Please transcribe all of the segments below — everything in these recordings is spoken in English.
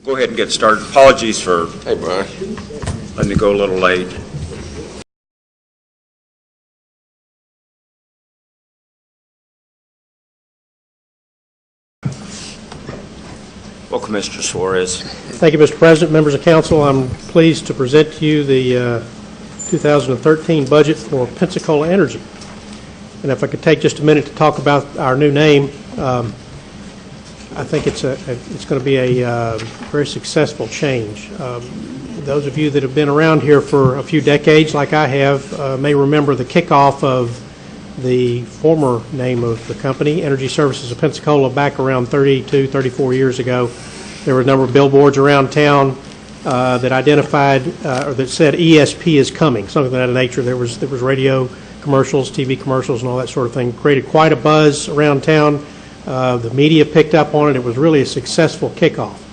Go ahead and get started. Apologies for Hey, Brian. letting it go a little late. Welcome, Mr. Suarez. Thank you, Mr. President, members of council. I'm pleased to present to you the 2013 budget for Pensacola Energy. And if I could take just a minute to talk about our new name, I think it's going to be a very successful change. Those of you that have been around here for a few decades, like I have, may remember the kickoff of the former name of the company, Energy Services of Pensacola, back around 32, 34 years ago. There were a number of billboards around town that identified or that said ESP is coming, something of that nature. There was radio commercials, TV commercials, and all that sort of thing. Created quite a buzz around town. The media picked up on it. It was really a successful kickoff.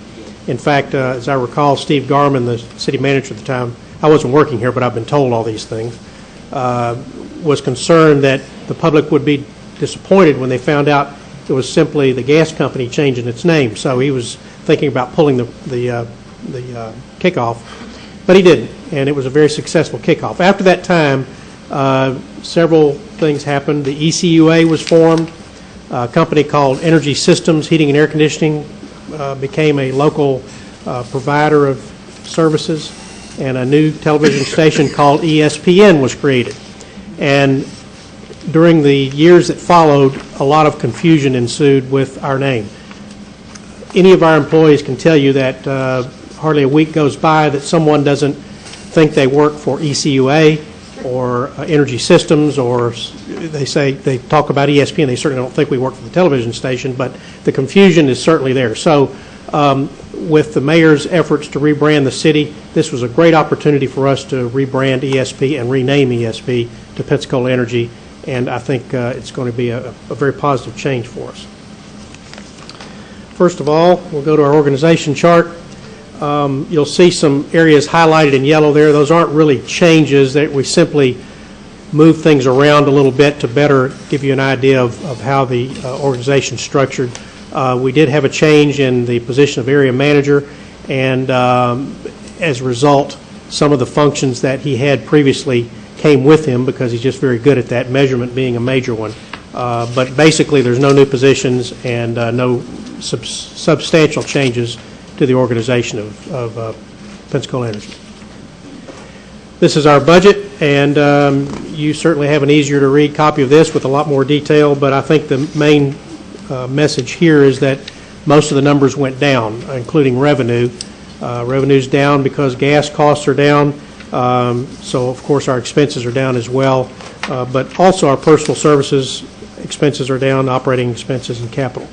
In fact, as I recall, Steve Garman, the city manager at the time, I wasn't working here, but I've been told all these things, was concerned that the public would be disappointed when they found out it was simply the gas company changing its name. So he was thinking about pulling the kickoff, but he didn't, and it was a very successful kickoff. After that time, several things happened. The ECUA was formed. A company called Energy Systems Heating and Air Conditioning became a local provider of services, and a new television station called ESPN was created. And during the years that followed, a lot of confusion ensued with our name. Any of our employees can tell you that hardly a week goes by that someone doesn't think they work for ECUA or Energy Systems, or they talk about ESP and they certainly don't think we work for the television station, but the confusion is certainly there. So with the mayor's efforts to rebrand the city, this was a great opportunity for us to rebrand ESP and rename ESP to Pensacola Energy, and I think it's going to be a very positive change for us. First of all, we'll go to our organization chart. You'll see some areas highlighted in yellow there. Those aren't really changes. That we simply move things around a little bit to better give you an idea of how the organization is structured. We did have a change in the position of area manager, and as a result, some of the functions that he had previously came with him because he's just very good at that, measurement being a major one. But basically, there's no new positions and no substantial changes to the organization of Pensacola Energy. This is our budget, and you certainly have an easier to read copy of this with a lot more detail, but I think the main message here is that most of the numbers went down, including revenue. Revenue's down because gas costs are down, so of course our expenses are down as well, but also our personal services expenses are down, operating expenses and capital.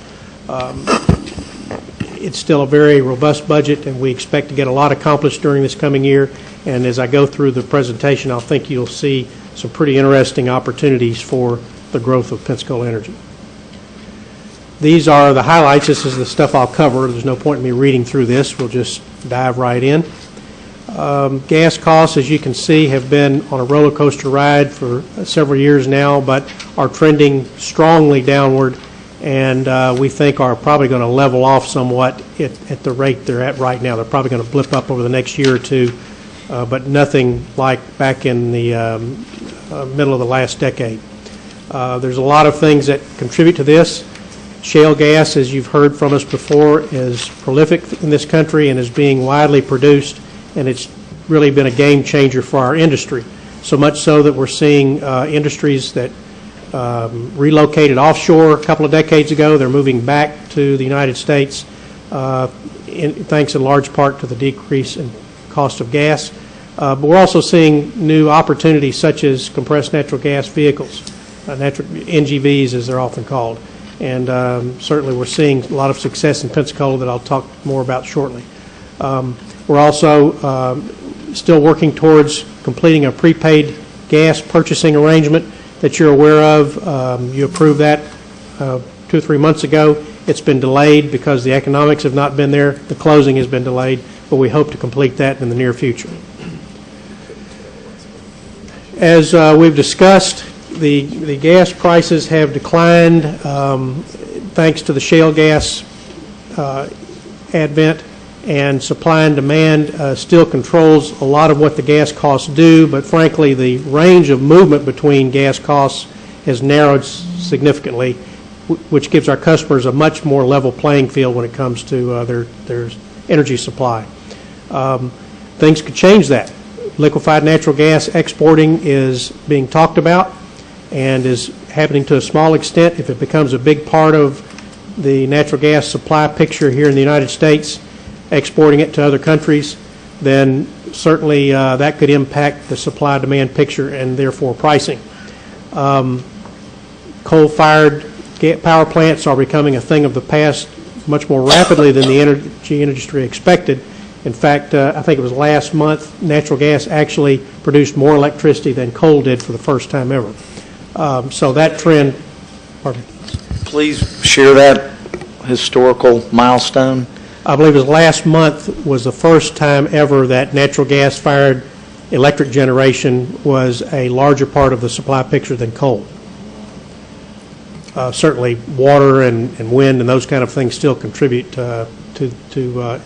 It's still a very robust budget, and we expect to get a lot accomplished during this coming year. And as I go through the presentation, I think you'll see some pretty interesting opportunities for the growth of Pensacola Energy. These are the highlights. This is the stuff I'll cover. There's no point in me reading through this. We'll just dive right in. Gas costs, as you can see, have been on a roller coaster ride for several years now, but are trending strongly downward, and we think are probably going to level off somewhat at the rate they're at right now. They're probably going to blip up over the next year or two, but nothing like back in the middle of the last decade. There's a lot of things that contribute to this. Shale gas, as you've heard from us before, is prolific in this country and is being widely produced, and it's really been a game changer for our industry. So much so that we're seeing industries that relocated offshore a couple of decades ago. They're moving back to the United States, thanks in large part to the decrease in cost of gas. But we're also seeing new opportunities such as compressed natural gas vehicles, NGVs as they're often called. And certainly we're seeing a lot of success in Pensacola that I'll talk more about shortly. We're also still working towards completing a prepaid gas purchasing arrangement that you're aware of. You approved that 2 or 3 months ago. It's been delayed because the economics have not been there. The closing has been delayed, but we hope to complete that in the near future. As we've discussed, the gas prices have declined thanks to the shale gas advent, and supply and demand still controls a lot of what the gas costs do, but frankly, the range of movement between gas costs has narrowed significantly, which gives our customers a much more level playing field when it comes to their energy supply. Things could change that. Liquefied natural gas exporting is being talked about and is happening to a small extent. If it becomes a big part of the natural gas supply picture here in the United States, exporting it to other countries, then certainly that could impact the supply-demand picture and therefore pricing. Coal-fired power plants are becoming a thing of the past much more rapidly than the energy industry expected. In fact, I think it was last month, natural gas actually produced more electricity than coal did for the first time ever. So that trend, pardon me. Please share that historical milestone. I believe it was last month was the first time ever that natural gas-fired electric generation was a larger part of the supply picture than coal. Certainly water and wind and those kind of things still contribute to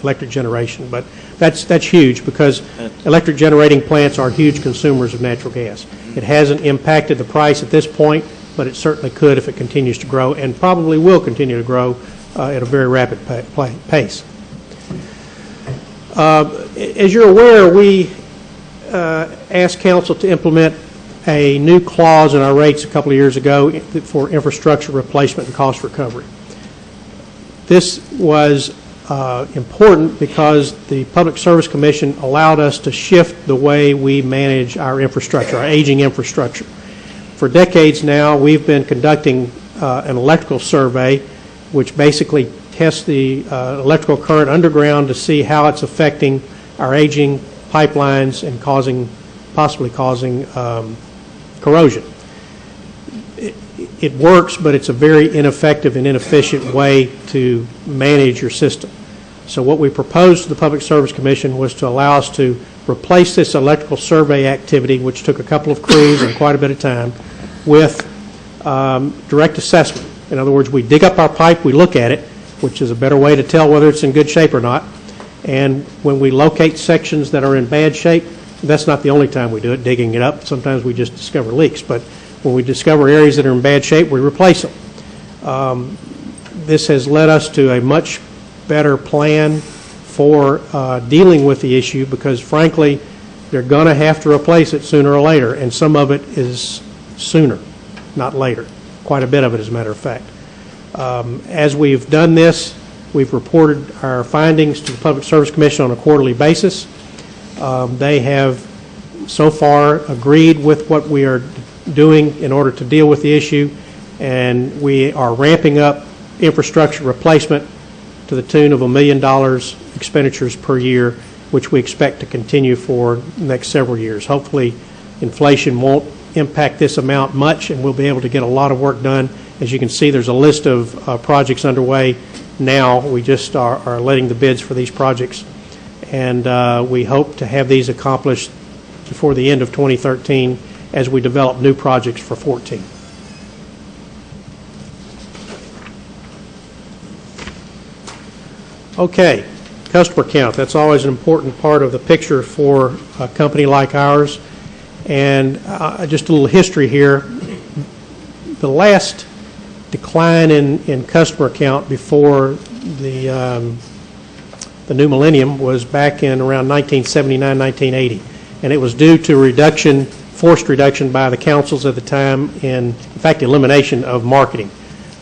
electric generation, but that's huge because electric generating plants are huge consumers of natural gas. It hasn't impacted the price at this point, but it certainly could if it continues to grow, and probably will continue to grow at a very rapid pace. As you're aware, we asked Council to implement a new clause in our rates a couple of years ago for infrastructure replacement and cost recovery. This was important because the Public Service Commission allowed us to shift the way we manage our infrastructure, our aging infrastructure. For decades now, we've been conducting an electrical survey, which basically tests the electrical current underground to see how it's affecting our aging pipelines and possibly causing corrosion. It works, but it's a very ineffective and inefficient way to manage your system. So what we proposed to the Public Service Commission was to allow us to replace this electrical survey activity, which took a couple of crews and quite a bit of time, with direct assessment. In other words, we dig up our pipe, we look at it, which is a better way to tell whether it's in good shape or not. And when we locate sections that are in bad shape, that's not the only time we do it, digging it up. Sometimes we just discover leaks. But when we discover areas that are in bad shape, we replace them. This has led us to a much better plan for dealing with the issue because, frankly, they're going to have to replace it sooner or later, and some of it is sooner, not later. Quite a bit of it, as a matter of fact. As we've done this, we've reported our findings to the Public Service Commission on a quarterly basis. They have so far agreed with what we are doing in order to deal with the issue, and we are ramping up infrastructure replacement to the tune of $1 million expenditures per year, which we expect to continue for the next several years. Hopefully, inflation won't impact this amount much, and we'll be able to get a lot of work done. As you can see, there's a list of projects underway now. We just are letting the bids for these projects, and we hope to have these accomplished before the end of 2013 as we develop new projects for 2014. Okay, customer count. That's always an important part of the picture for a company like ours. And just a little history here. The last decline in customer count before the new millennium was back in around 1979, 1980. And it was due to forced reduction by the councils at the time, in fact, elimination of marketing.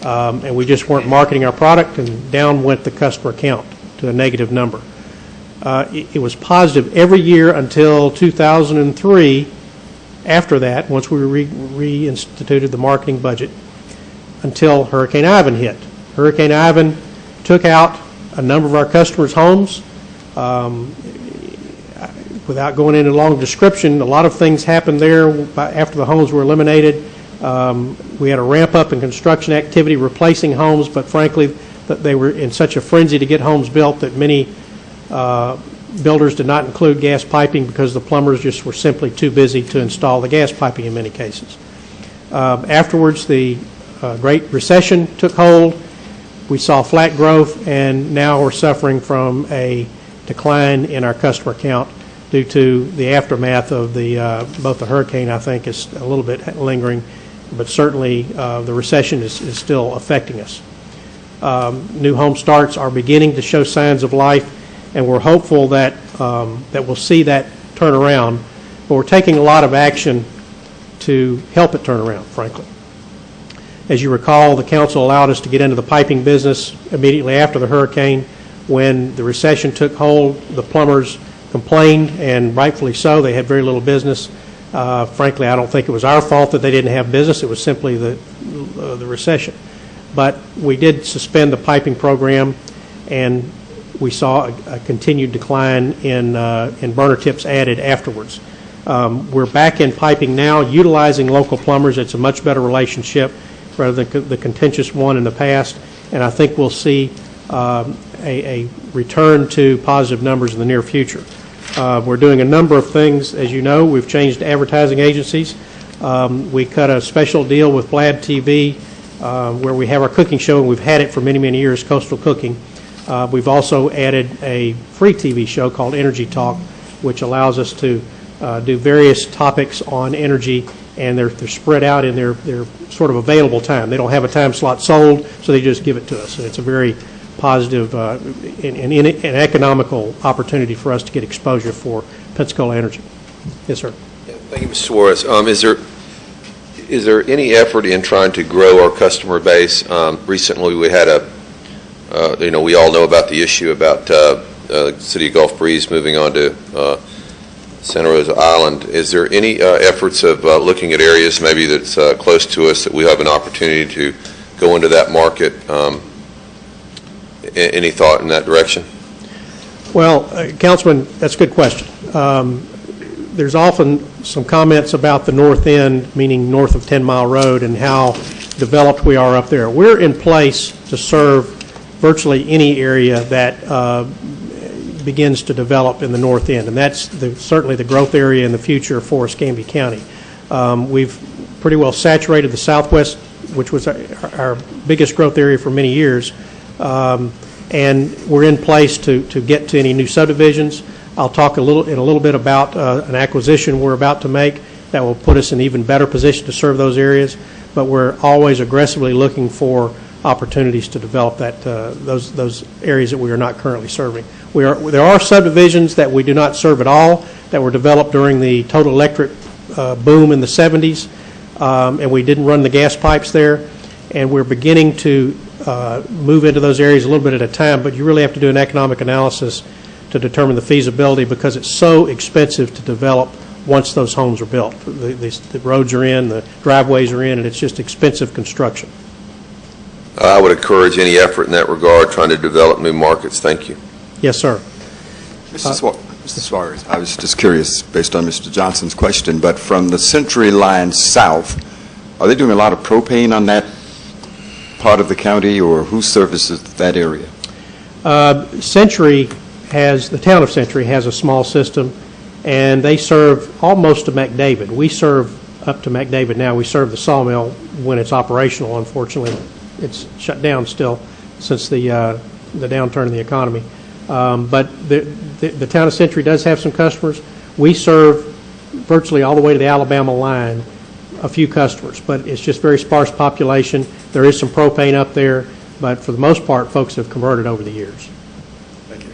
And we just weren't marketing our product, and down went the customer count to a negative number. It was positive every year until 2003. After that, once we reinstituted the marketing budget, until Hurricane Ivan hit. Hurricane Ivan took out a number of our customers' homes. Without going into a long description, a lot of things happened there after the homes were eliminated. We had a ramp up in construction activity replacing homes, but frankly, they were in such a frenzy to get homes built that many builders did not include gas piping because the plumbers just were simply too busy to install the gas piping in many cases. Afterwards, the Great Recession took hold. We saw flat growth, and now we're suffering from a decline in our customer count due to the aftermath of both the hurricane. I think is a little bit lingering, but certainly the recession is still affecting us. New home starts are beginning to show signs of life, and we're hopeful that we'll see that turn around, but we're taking a lot of action to help it turn around, frankly. As you recall, the council allowed us to get into the piping business immediately after the hurricane. When the recession took hold, the plumbers complained, and rightfully so. They had very little business. Frankly, I don't think it was our fault that they didn't have business. It was simply the recession. But we did suspend the piping program, and we saw a continued decline in burner tips added afterwards. We're back in piping now, utilizing local plumbers. It's a much better relationship rather than the contentious one in the past, and I think we'll see a return to positive numbers in the near future. We're doing a number of things. As you know, we've changed advertising agencies. We cut a special deal with Vlad TV where we have our cooking show, and we've had it for many, many years, Coastal Cooking. We've also added a free TV show called Energy Talk, which allows us to do various topics on energy, and they're spread out in their sort of available time. They don't have a time slot sold, so they just give it to us. And it's a very positive and economical opportunity for us to get exposure for Pensacola Energy. Yes, sir. Yeah, thank you, Mr. Suarez. Is there any effort in trying to grow our customer base? Recently, we had we all know about the issue about City of Gulf Breeze moving on to Santa Rosa Island. Is there any efforts of looking at areas maybe that's close to us that we have an opportunity to go into that market? Any thought in that direction? Well, Councilman, that's a good question. There's often some comments about the north end, meaning north of 10 Mile Road, and how developed we are up there. We're in place to serve virtually any area that begins to develop in the north end, and that's certainly the growth area in the future for Escambia County. We've pretty well saturated the southwest, which was our biggest growth area for many years, and we're in place to get to any new subdivisions. I'll talk in a little bit about an acquisition we're about to make that will put us in an even better position to serve those areas, but we're always aggressively looking for opportunities to develop those areas that we are not currently serving. There are subdivisions that we do not serve at all that were developed during the total electric boom in the 70s, and we didn't run the gas pipes there, and we're beginning to move into those areas a little bit at a time, but you really have to do an economic analysis to determine the feasibility because it's so expensive to develop once those homes are built. The roads are in, the driveways are in, and it's just expensive construction. I would encourage any effort in that regard, trying to develop new markets. Thank you. Yes, sir. Mr. Suarez, I was just curious, based on Mr. Johnson's question, but from the Century line south, are they doing a lot of propane on that part of the county, or who services that area? The town of Century has a small system, and they serve almost to McDavid. We serve up to McDavid now. We serve the sawmill when it's operational. Unfortunately, it's shut down still since the downturn in the economy. But the town of Century does have some customers. We serve virtually all the way to the Alabama line, a few customers, but it's just very sparse population. There is some propane up there, but for the most part, folks have converted over the years. Thank you.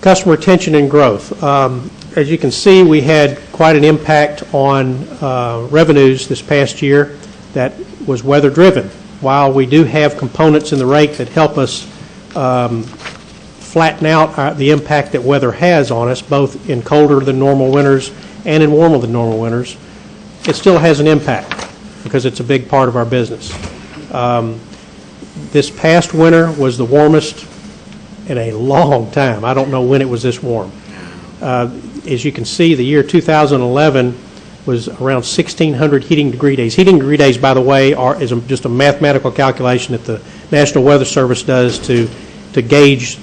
Customer retention and growth. As you can see, we had quite an impact on revenues this past year that was weather driven. While we do have components in the rate that help us flatten out the impact that weather has on us, both in colder than normal winters and in warmer than normal winters, it still has an impact because it's a big part of our business. This past winter was the warmest in a long time. I don't know when it was this warm. As you can see, the year 2011 was around 1,600 heating degree days. Heating degree days, by the way, is just a mathematical calculation that the National Weather Service does to gauge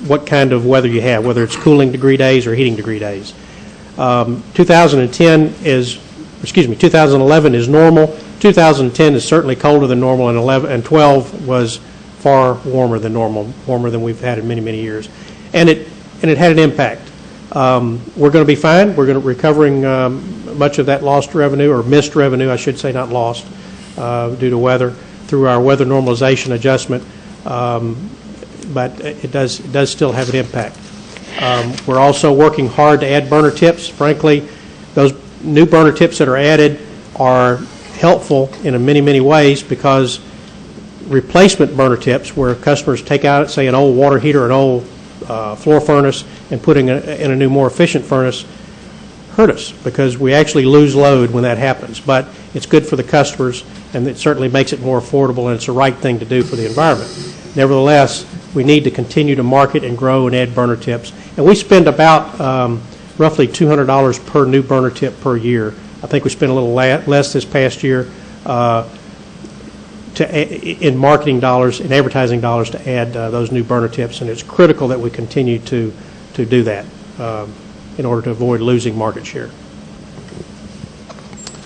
what kind of weather you have, whether it's cooling degree days or heating degree days. 2011 is normal. 2010 is certainly colder than normal, and 12 was far warmer than normal, warmer than we've had in many, many years. And it had an impact. We're going to be fine. We're going to recovering much of that lost revenue, or missed revenue, I should say, not lost, due to weather, through our weather normalization adjustment. But it does still have an impact. We're also working hard to add burner tips. Frankly, those new burner tips that are added are helpful in many, many ways, because replacement burner tips, where customers take out, say, an old water heater, an old floor furnace, and putting in a new, more efficient furnace, hurt us, because we actually lose load when that happens. But it's good for the customers, and it certainly makes it more affordable, and it's the right thing to do for the environment. Nevertheless, we need to continue to market and grow and add burner tips. And we spend about roughly $200 per new burner tip per year. I think we spent a little less this past year in marketing dollars and advertising dollars to add those new burner tips, and it's critical that we continue to do that in order to avoid losing market share.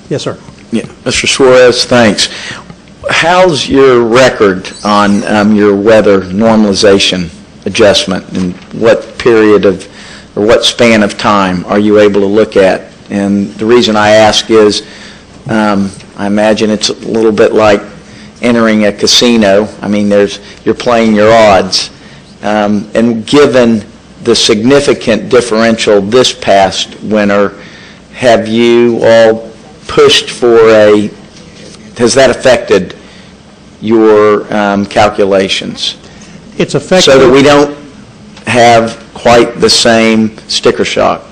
Yes, sir. Yeah, Mr. Suarez, thanks. How's your record on your weather normalization adjustment, and what period of, or what span of time are you able to look at? And the reason I ask is, I imagine it's a little bit like entering a casino. I mean, you're playing your odds. And given the significant differential this past winter, have you all pushed for has that affected your calculations? It's affected. So that we don't have quite the same sticker shock.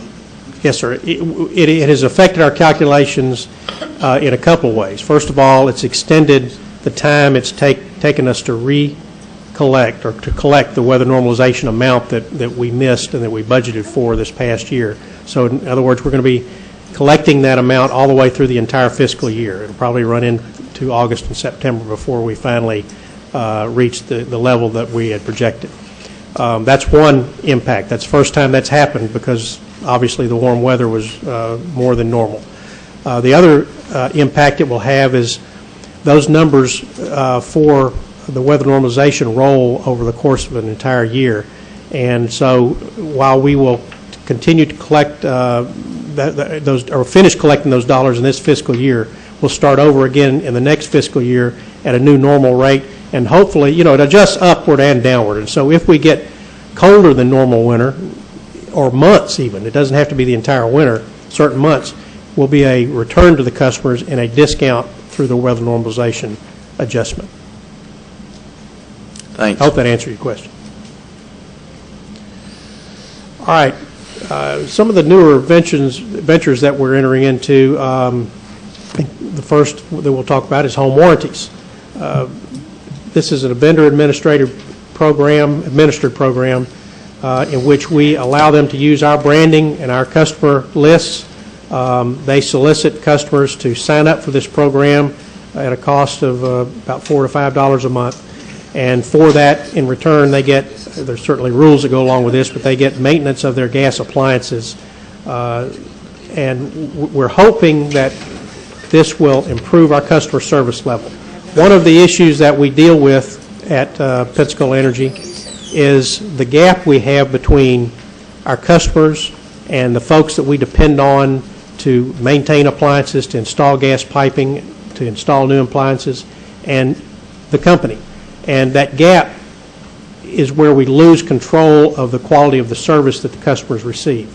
Yes, sir. It has affected our calculations in a couple of ways. First of all, it's extended the time it's taken us to recollect, or to collect the weather normalization amount that we missed and that we budgeted for this past year. So in other words, we're going to be collecting that amount all the way through the entire fiscal year. It'll probably run into August and September before we finally reach the level that we had projected. That's one impact. That's the first time that's happened, because obviously the warm weather was more than normal. The other impact it will have is those numbers for the weather normalization roll over the course of an entire year. And so while we will continue to collect those, or finish collecting those dollars in this fiscal year, we'll start over again in the next fiscal year at a new normal rate. And hopefully, it adjusts upward and downward. And so if we get colder than normal winter, or months even, it doesn't have to be the entire winter, certain months, will be a return to the customers and a discount through the weather normalization adjustment. Thanks. I hope that answered your question. All right. Some of the newer ventures that we're entering into, the first that we'll talk about is home warranties. This is a vendor-administered program in which we allow them to use our branding and our customer lists. They solicit customers to sign up for this program at a cost of about $4 to $5 a month. And for that, in return, they get, there's certainly rules that go along with this, but they get maintenance of their gas appliances. And we're hoping that this will improve our customer service level. One of the issues that we deal with at Pensacola Energy is the gap we have between our customers and the folks that we depend on to maintain appliances, to install gas piping, to install new appliances, and the company. And that gap is where we lose control of the quality of the service that the customers receive.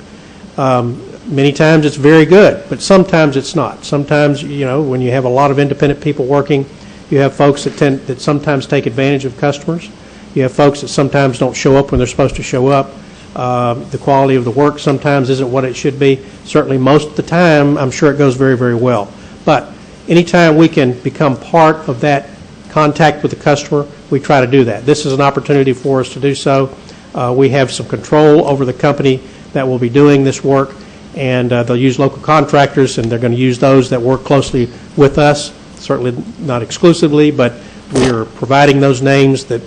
Many times it's very good, but sometimes it's not. Sometimes, when you have a lot of independent people working, you have folks that sometimes take advantage of customers. You have folks that sometimes don't show up when they're supposed to show up. The quality of the work sometimes isn't what it should be. Certainly most of the time, I'm sure it goes very, very well. But anytime we can become part of that contact with the customer, we try to do that. This is an opportunity for us to do so. We have some control over the company that will be doing this work, and they'll use local contractors, and they're going to use those that work closely with us, certainly not exclusively, but we are providing those names that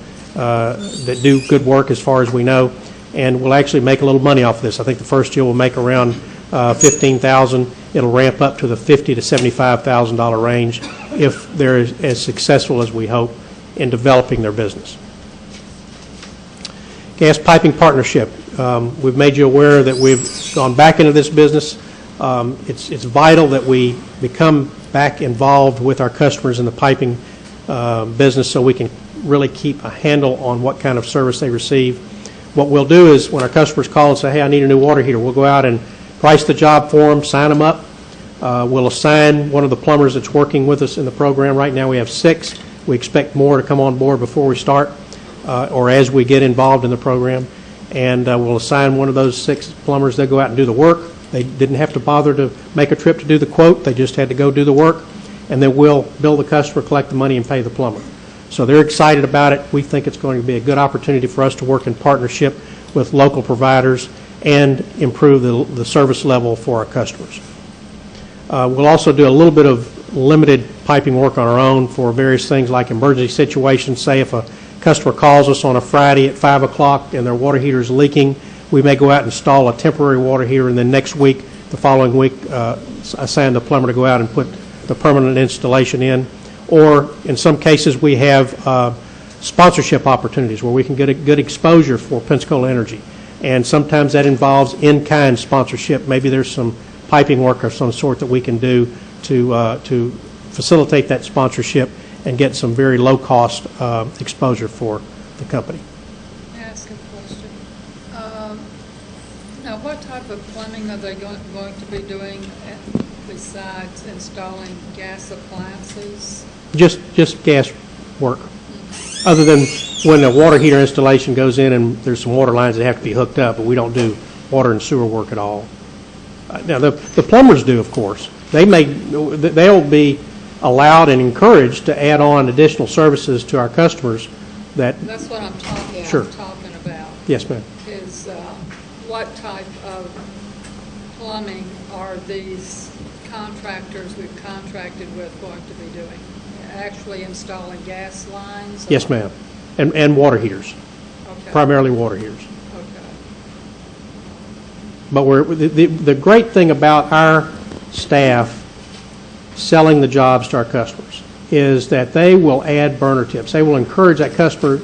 do good work as far as we know, and we'll actually make a little money off of this. I think the first year we'll make around $15,000. It'll ramp up to the $50,000 to $75,000 range if they're as successful as we hope in developing their business. Gas piping partnership. We've made you aware that we've gone back into this business. It's vital that we become back involved with our customers in the piping business so we can really keep a handle on what kind of service they receive. What we'll do is when our customers call and say, hey, I need a new water heater, we'll go out and price the job for them, sign them up. We'll assign one of the plumbers that's working with us in the program. Right now we have 6. We expect more to come on board before we start or as we get involved in the program. And we'll assign one of those 6 plumbers. They'll go out and do the work. They didn't have to bother to make a trip to do the quote. They just had to go do the work. And then we'll bill the customer, collect the money, and pay the plumber. So they're excited about it. We think it's going to be a good opportunity for us to work in partnership with local providers and improve the service level for our customers. We'll also do a little bit of limited piping work on our own for various things like emergency situations. Say if a customer calls us on a Friday at 5 o'clock and their water heater is leaking, we may go out and install a temporary water heater, and then next week, the following week, assign the plumber to go out and put the permanent installation in. Or in some cases, we have sponsorship opportunities where we can get a good exposure for Pensacola Energy. And sometimes that involves in-kind sponsorship. Maybe there's some piping work of some sort that we can do to facilitate that sponsorship and get some very low-cost exposure for the company. May I ask a question? Now, what type of plumbing are they going to be doing besides installing gas appliances? Just gas work. Other than when a water heater installation goes in and there's some water lines that have to be hooked up, but we don't do water and sewer work at all. Now, the plumbers do, of course. They'll be allowed and encouraged to add on additional services to our customers. That's what I'm talking. Sure. I'm talking about. Yes, ma'am. Is what type of plumbing are these contractors we've contracted with going to be doing? Actually installing gas lines? Yes, ma'am. And water heaters. Okay. Primarily water heaters. Okay. But the great thing about our staff selling the jobs to our customers is that they will add burner tips. They will encourage that customer,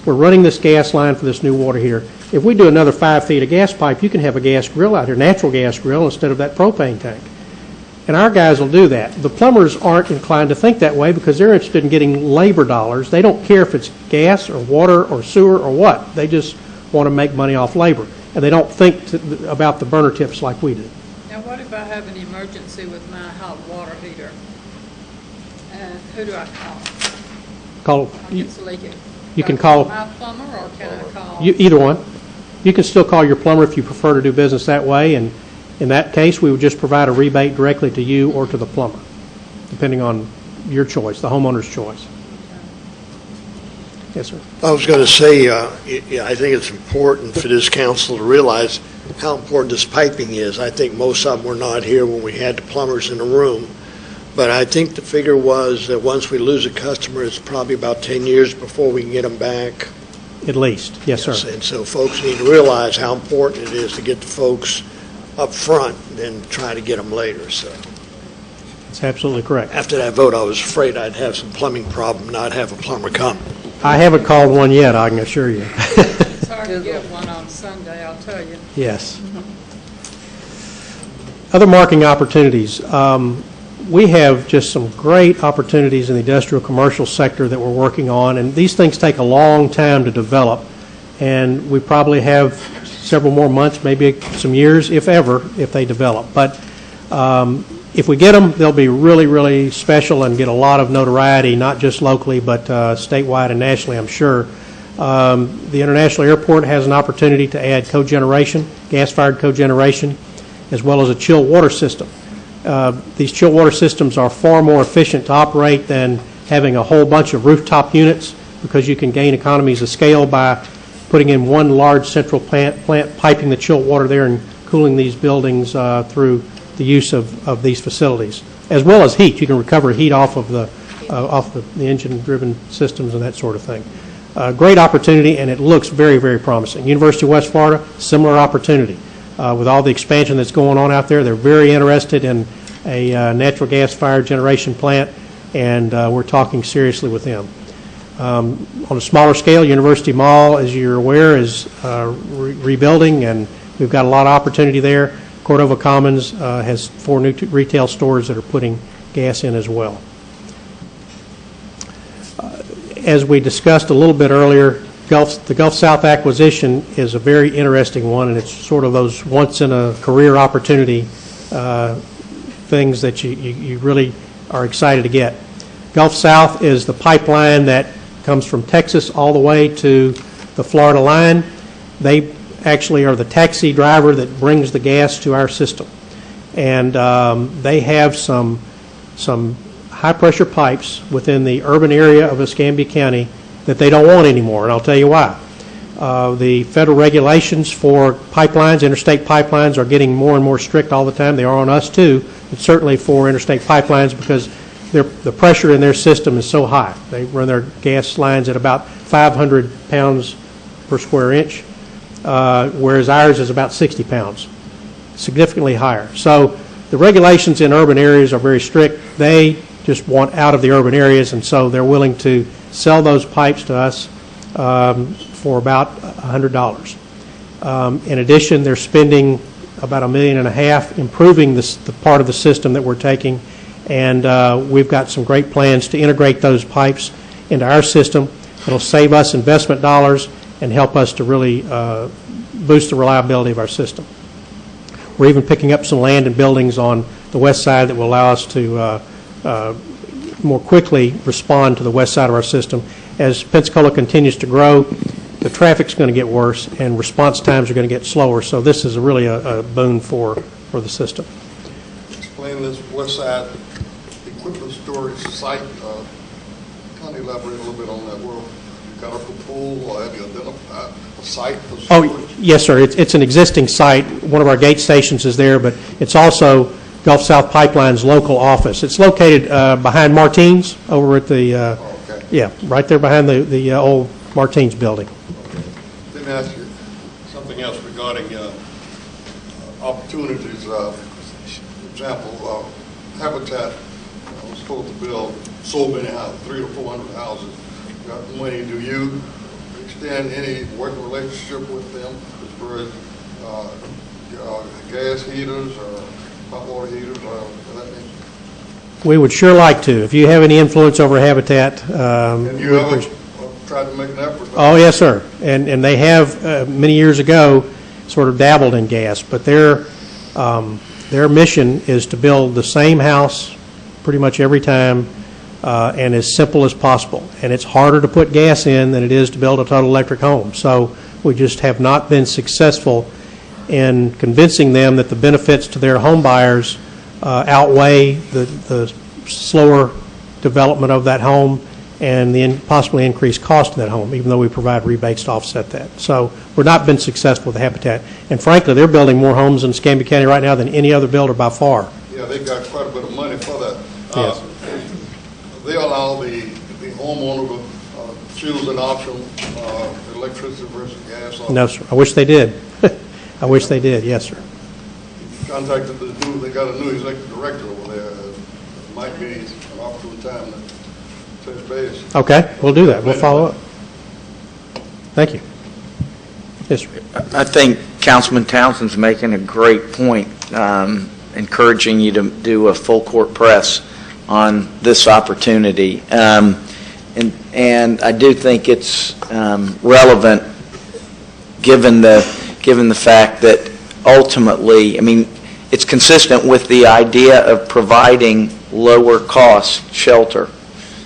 we're running this gas line for this new water heater. If we do another 5 feet of gas pipe, you can have a gas grill out here, natural gas grill, instead of that propane tank. And our guys will do that. The plumbers aren't inclined to think that way because they're interested in getting labor dollars. They don't care if it's gas or water or sewer or what. They just want to make money off labor. And they don't think about the burner tips like we do. Now, what if I have an emergency with my hot water heater? And who do I call? It's leaking. You can Do I call my plumber, or can I call? either one. You can still call your plumber if you prefer to do business that way. And in that case, we would just provide a rebate directly to you or to the plumber, depending on your choice, the homeowner's choice. Yes, sir. I was going to say, I think it's important for this council to realize how important this piping is. I think most of them were not here when we had the plumbers in the room. But I think the figure was that once we lose a customer, it's probably about 10 years before we can get them back. At least. Yes, sir. And so folks need to realize how important it is to get the folks up front than try to get them later. So That's absolutely correct. after that vote, I was afraid I'd have some plumbing problem, not have a plumber come. I haven't called one yet, I can assure you. It's hard to get one on Sunday, I'll tell you. Yes. Other marketing opportunities. We have just some great opportunities in the industrial commercial sector that we're working on, and these things take a long time to develop, and we probably have several more months, maybe some years, if ever, if they develop. But if we get them, they'll be really, really special and get a lot of notoriety, not just locally, but statewide and nationally, I'm sure. The International Airport has an opportunity to add cogeneration, gas-fired cogeneration, as well as a chill water system. These chill water systems are far more efficient to operate than having a whole bunch of rooftop units because you can gain economies of scale by putting in one large central plant piping the chill water there and cooling these buildings through the use of these facilities, as well as heat. You can recover heat off of the engine-driven systems and that sort of thing. Great opportunity, and it looks very, very promising. University of West Florida, similar opportunity. With all the expansion that's going on out there, they're very interested in a natural gas-fired generation plant, and we're talking seriously with them. On a smaller scale, University Mall, as you're aware, is rebuilding, and we've got a lot of opportunity there. Cordova Commons has 4 new retail stores that are putting gas in as well. As we discussed a little bit earlier, the Gulf South acquisition is a very interesting one, and it's sort of those once-in-a-career opportunity things that you really are excited to get. Gulf South is the pipeline that comes from Texas all the way to the Florida line. They actually are the taxi driver that brings the gas to our system. And they have some high-pressure pipes within the urban area of Escambia County that they don't want anymore, and I'll tell you why. The federal regulations for pipelines, interstate pipelines, are getting more and more strict all the time. They are on us too, but certainly for interstate pipelines, because the pressure in their system is so high. They run their gas lines at about 500 pounds per square inch, whereas ours is about 60 pounds, significantly higher. So the regulations in urban areas are very strict. They just want out of the urban areas, and so they're willing to sell those pipes to us for about $100. In addition, they're spending about $1.5 million improving the part of the system that we're taking, and we've got some great plans to integrate those pipes into our system. It'll save us investment dollars and help us to really boost the reliability of our system. We're even picking up some land and buildings on the west side that will allow us to more quickly respond to the west side of our system. As Pensacola continues to grow, the traffic's going to get worse and response times are going to get slower, so this is really a boon for the system. Explain this west side equipment storage site. Kind of elaborate a little bit on that. Where you got a pool, or have you identified a site for storage? Oh, yes, sir. It's an existing site. One of our gate stations is there, but it's also Gulf South Pipeline's local office. It's located behind Martine's over at the, Okay. yeah, right there behind the old Martine's building. Okay. Let me ask you something else regarding opportunities. For example, Habitat was supposed to build so many houses, 300 to 400 houses. Got the money. Do you extend any working relationship with them as far as gas heaters or hot water heaters or that nature? We would sure like to. If you have any influence over Habitat. And you ever tried to make an effort? Oh, yes, sir. And they have, many years ago, sort of dabbled in gas, but their mission is to build the same house pretty much every time and as simple as possible. And it's harder to put gas in than it is to build a total electric home. So we just have not been successful in convincing them that the benefits to their home buyers outweigh the slower development of that home and the possibly increased cost of that home, even though we provide rebates to offset that. So we're not been successful with Habitat. And frankly, they're building more homes in Escambia County right now than any other builder by far. Yeah, they've got quite a bit of money for that. Yes. They allow the homeowner to choose an option, electricity versus gas. No, sir. I wish they did. I wish they did. Yes, sir. Contacted they got a new executive director over there. It might be an opportune time to touch base. Okay, we'll do that. We'll follow up. Thank you. Yes, sir. I think Councilman Townsend's making a great point, encouraging you to do a full court press on this opportunity. And I do think it's relevant given the fact that ultimately, I mean, it's consistent with the idea of providing lower cost shelter.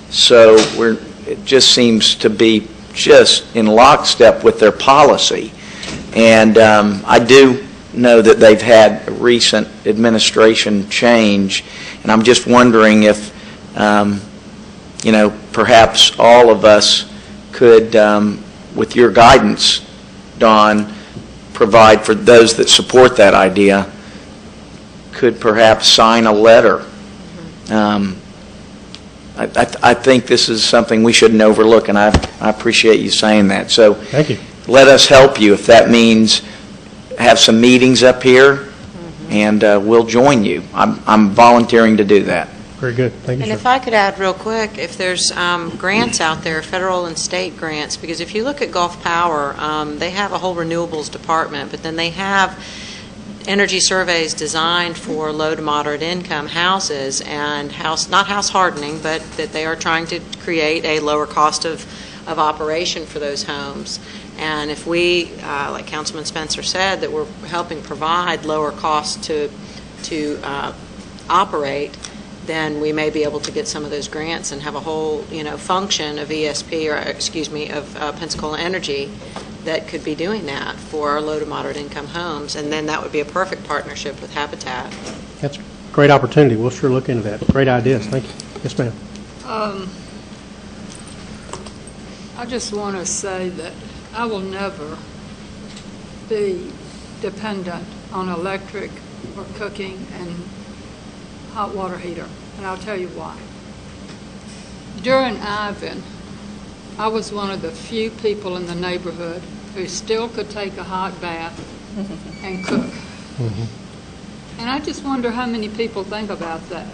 So it just seems to be just in lockstep with their policy. And I do know that they've had a recent administration change, and I'm just wondering if, perhaps all of us could, with your guidance, Don, provide for those that support that idea, could perhaps sign a letter. I think this is something we shouldn't overlook, and I appreciate you saying that. So Thank you. let us help you. If that means have some meetings up here, and we'll join you. I'm volunteering to do that. Very good. Thank you, And sir. if I could add real quick, if there's grants out there, federal and state grants, because if you look at Gulf Power, they have a whole renewables department, but then they have energy surveys designed for low to moderate income houses and not house hardening, but that they are trying to create a lower cost of operation for those homes. And if we, like Councilman Spencer said, that we're helping provide lower costs to operate, then we may be able to get some of those grants and have a whole, function of ESP, of Pensacola Energy that could be doing that for our low to moderate income homes. And then that would be a perfect partnership with Habitat. That's a great opportunity. We'll sure look into that. Great ideas. Thank you. Yes, ma'am. I just want to say that I will never be dependent on electric or cooking and hot water heater, and I'll tell you why. During Ivan, I was one of the few people in the neighborhood who still could take a hot bath and cook. Mm-hmm. And I just wonder how many people think about that.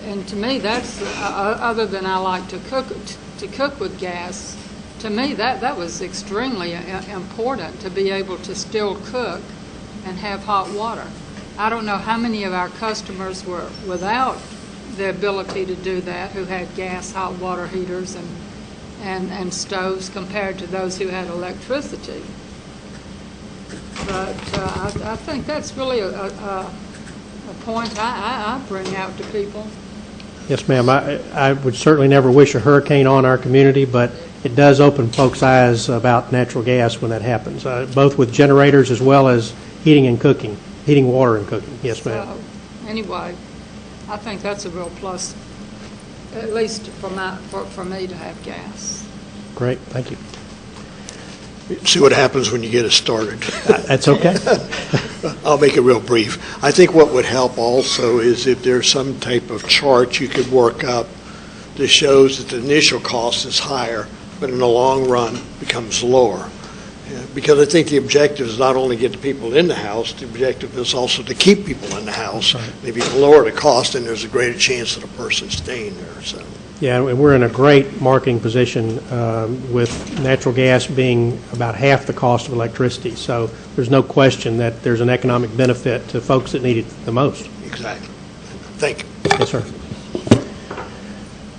And to me, that's other than I like to cook with gas. To me, that was extremely important to be able to still cook and have hot water. I don't know how many of our customers were without the ability to do that, who had gas hot water heaters and stoves compared to those who had electricity. But I think that's really a point I bring out to people. Yes, ma'am. I would certainly never wish a hurricane on our community, but it does open folks' eyes about natural gas when that happens, both with generators as well as heating water and cooking. Yes, ma'am. So, anyway, I think that's a real plus, at least for me to have gas. Great. Thank you. See what happens when you get it started. That's okay. I'll make it real brief. I think what would help also is if there's some type of chart you could work up that shows that the initial cost is higher, but in the long run becomes lower. Because I think the objective is not only get the people in the house, the objective is also to keep people in the house. Right. Maybe lower the cost, and there's a greater chance of the person staying there. So. Yeah, and we're in a great marketing position with natural gas being about half the cost of electricity. So there's no question that there's an economic benefit to folks that need it the most. Exactly. Thank you. Yes, sir.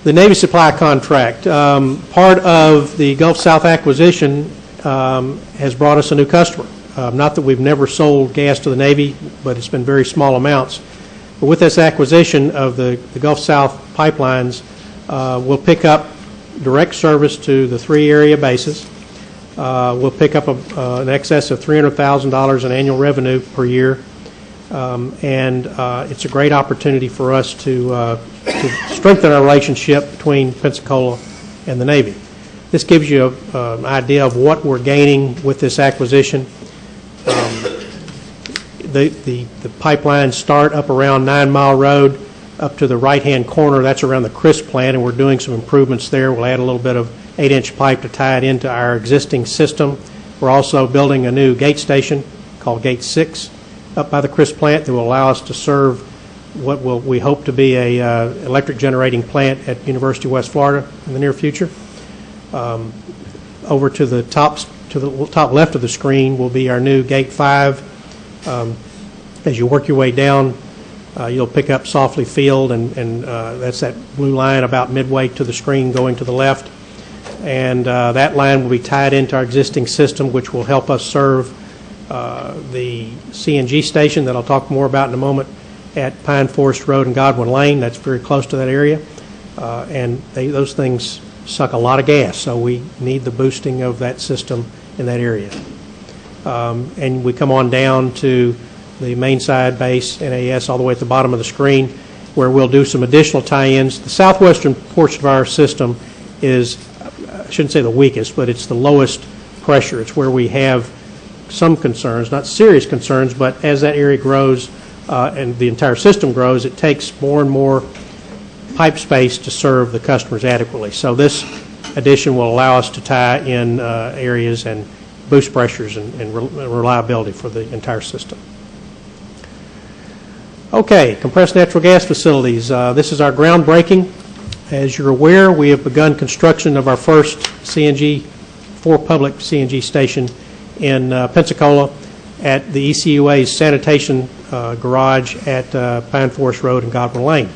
The Navy supply contract, part of the Gulf South acquisition has brought us a new customer. Not that we've never sold gas to the Navy, but it's been very small amounts. But with this acquisition of the Gulf South pipelines, we'll pick up direct service to the 3 area bases. We'll pick up an excess of $300,000 in annual revenue per year. And it's a great opportunity for us to strengthen our relationship between Pensacola and the Navy. This gives you an idea of what we're gaining with this acquisition. The pipelines start up around 9 Mile Road up to the right-hand corner. That's around the Crisp plant, and we're doing some improvements there. We'll add a little bit of 8-inch pipe to tie it into our existing system. We're also building a new gate station called Gate 6 up by the Crisp plant that will allow us to serve what we hope to be a electric generating plant at University of West Florida in the near future. Over to the top left of the screen will be our new Gate 5. As you work your way down, you'll pick up Softly Field, and that's that blue line about midway to the screen going to the left. And that line will be tied into our existing system, which will help us serve the CNG station that I'll talk more about in a moment at Pine Forest Road and Godwin Lane. That's very close to that area. And those things suck a lot of gas, so we need the boosting of that system in that area. And we come on down to the main side base, NAS, all the way at the bottom of the screen, where we'll do some additional tie-ins. The southwestern portion of our system is, I shouldn't say the weakest, but it's the lowest pressure. It's where we have some concerns, not serious concerns, but as that area grows and the entire system grows, it takes more and more pipe space to serve the customers adequately. So this addition will allow us to tie in areas and boost pressures and reliability for the entire system. Okay, compressed natural gas facilities. This is our groundbreaking. As you're aware, we have begun construction of our first public CNG station in Pensacola at the ECUA's sanitation garage at Pine Forest Road and Godwin Lane.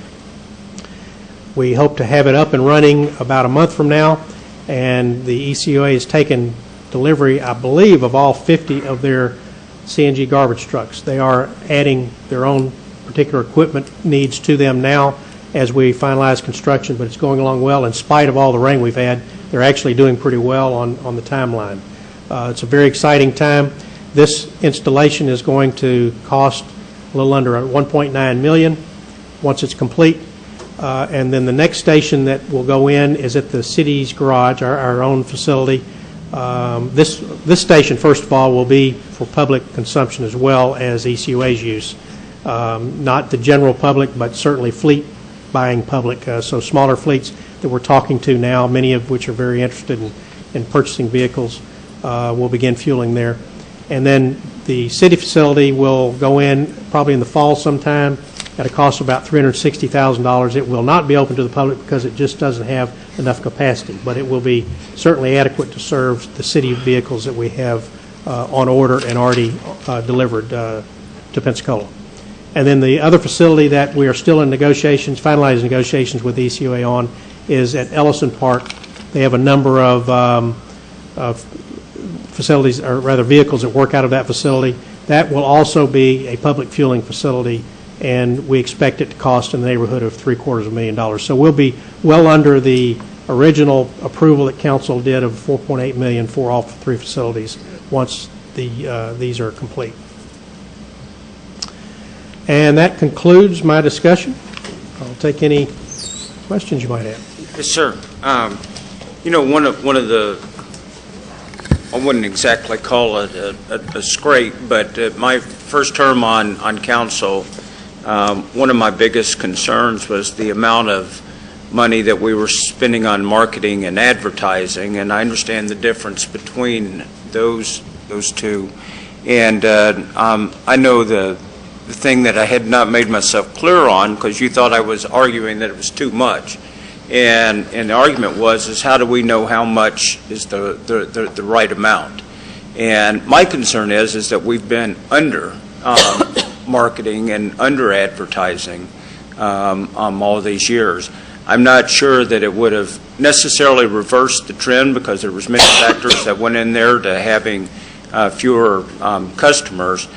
We hope to have it up and running about a month from now, and the ECUA has taken delivery, I believe, of all 50 of their CNG garbage trucks. They are adding their own particular equipment needs to them now as we finalize construction, but it's going along well. In spite of all the rain we've had, they're actually doing pretty well on the timeline. It's a very exciting time. This installation is going to cost a little under $1.9 million once it's complete. And then the next station that will go in is at the city's garage, our own facility. This station, first of all, will be for public consumption as well as ECUA's use. Not the general public, but certainly fleet buying public. So smaller fleets that we're talking to now, many of which are very interested in purchasing vehicles, will begin fueling there. And then the city facility will go in probably in the fall sometime at a cost of about $360,000. It will not be open to the public because it just doesn't have enough capacity, but it will be certainly adequate to serve the city vehicles that we have on order and already delivered to Pensacola. And then the other facility that we are still in negotiations, finalized negotiations with the ECUA on, is at Ellison Park. They have a number of facilities, or rather vehicles that work out of that facility. That will also be a public fueling facility, and we expect it to cost in the neighborhood of $750,000. So we'll be well under the original approval that council did of $4.8 million for all three facilities once these are complete. And that concludes my discussion. I'll take any questions you might have. Yes, sir. You know, one of the, I wouldn't exactly call it a scrape, but my first term on council, one of my biggest concerns was the amount of money that we were spending on marketing and advertising, and I understand the difference between those two. And I know the thing that I had not made myself clear on, because you thought I was arguing that it was too much, and the argument is how do we know how much is the right amount? And my concern is that we've been under marketing and under advertising all these years. I'm not sure that it would have necessarily reversed the trend, because there was many factors that went in there to having fewer customers.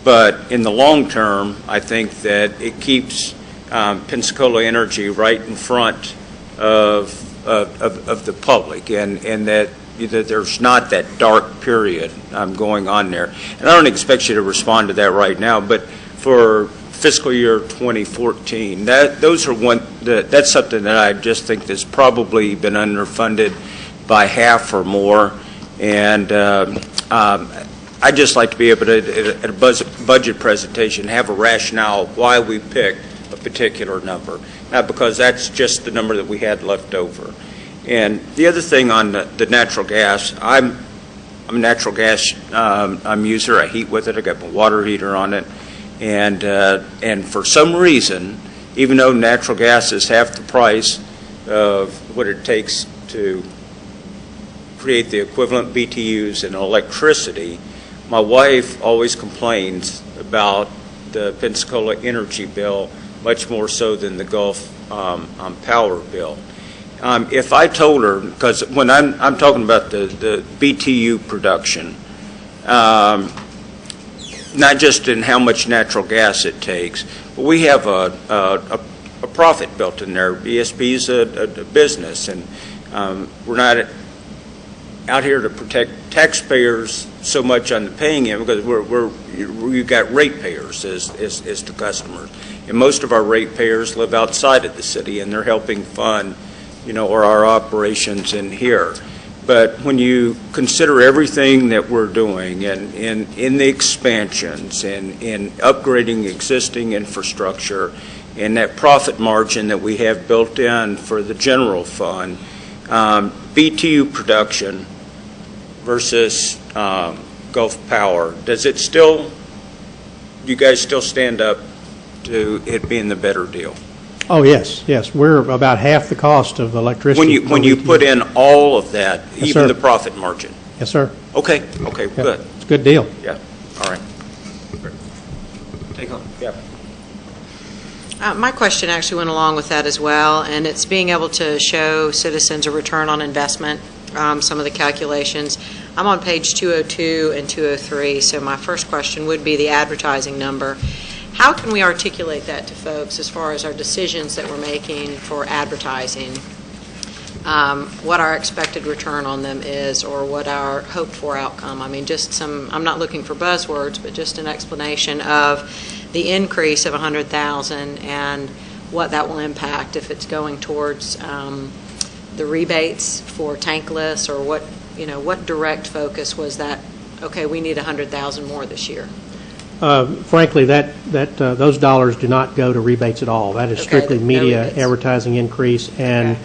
But in the long term, I think that it keeps Pensacola Energy right in front of the public, and that there's not that dark period going on there. And I don't expect you to respond to that right now, but for fiscal year 2014, that's something that I just think has probably been underfunded by half or more. And I'd just like to be able to, at a budget presentation, have a rationale why we picked a particular number, not because that's just the number that we had left over. And the other thing on the natural gas, I'm a natural gas user. I heat with it. I got my water heater on it, and for some reason, even though natural gas is half the price of what it takes to create the equivalent BTUs in electricity, my wife always complains about the Pensacola Energy bill much more so than the Gulf Power bill. If I told her, because when I'm talking about the BTU production, not just in how much natural gas it takes, but we have a profit built in there. ESP is a business, and we're not out here to protect taxpayers so much on the paying end, because we've got ratepayers as the customers, and most of our ratepayers live outside of the city, and they're helping fund, our operations in here. But when you consider everything that we're doing, and in the expansions, and in upgrading existing infrastructure, and that profit margin that we have built in for the general fund, BTU production versus Gulf Power, do you guys still stand up to it being the better deal? Oh, yes, yes. We're about half the cost of electricity. When you put in all of that, Yes, even sir. the profit margin? Yes, sir. Okay, Yeah, good. It's a good deal. Yeah, all right. Take on. Yeah. My question actually went along with that as well, and it's being able to show citizens a return on investment, some of the calculations. I'm on page 202 and 203, so my first question would be the advertising number. How can we articulate that to folks as far as our decisions that we're making for advertising, what our expected return on them is, or what our hoped-for outcome? I mean, just some, I'm not looking for buzzwords, but just an explanation of the increase of $100,000 and what that will impact if it's going towards the rebates for tankless, or what direct focus was that, okay, we need $100,000 more this year? Frankly, those dollars do not go to rebates at all. That is strictly no media rebates. advertising increase. And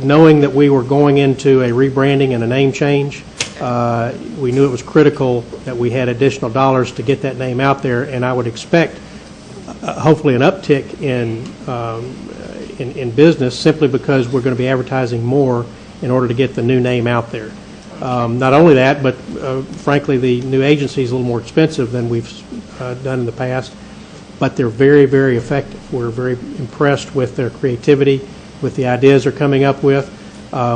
knowing that we were going into a rebranding and a name change, we knew it was critical that we had additional dollars to get that name out there. And I would expect, hopefully, an uptick in business simply because we're going to be advertising more in order to get the new name out there. Not only that, but frankly, the new agency is a little more expensive than we've done in the past, but they're very, very effective. We're very impressed with their creativity, with the ideas they're coming up with.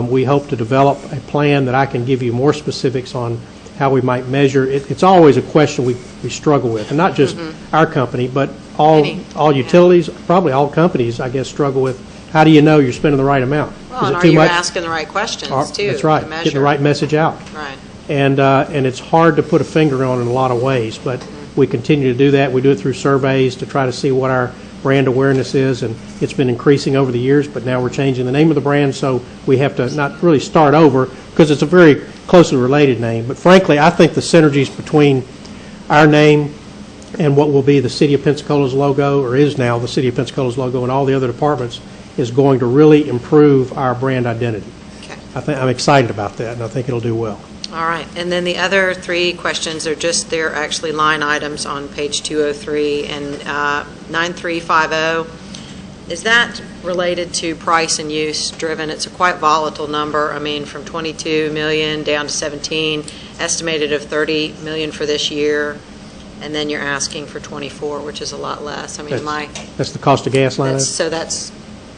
We hope to develop a plan that I can give you more specifics on how we might measure. It's always a question we struggle with, and not just our company, but all utilities, probably all companies, I guess, struggle with. How do you know you're spending the right amount? Well, Is and it are too you much? asking the right questions, too? That's right. To measure? Getting the right message out. Right. And it's hard to put a finger on in a lot of ways, but we continue to do that. We do it through surveys to try to see what our brand awareness is, and it's been increasing over the years, but now we're changing the name of the brand, so we have to not really start over because it's a very closely related name. But frankly, I think the synergies between our name and what will be the City of Pensacola's logo, or is now the City of Pensacola's logo, and all the other departments, is going to really improve our brand identity. Okay. I'm excited about that, and I think it'll do well. All right. And then the other three questions are they're actually line items on page 203 and 9350. Is that related to price and use driven? It's a quite volatile number. I mean, from 22 million down to 17, estimated of 30 million for this year, and then you're asking for 24, which is a lot less. I mean, That's the cost of gas line?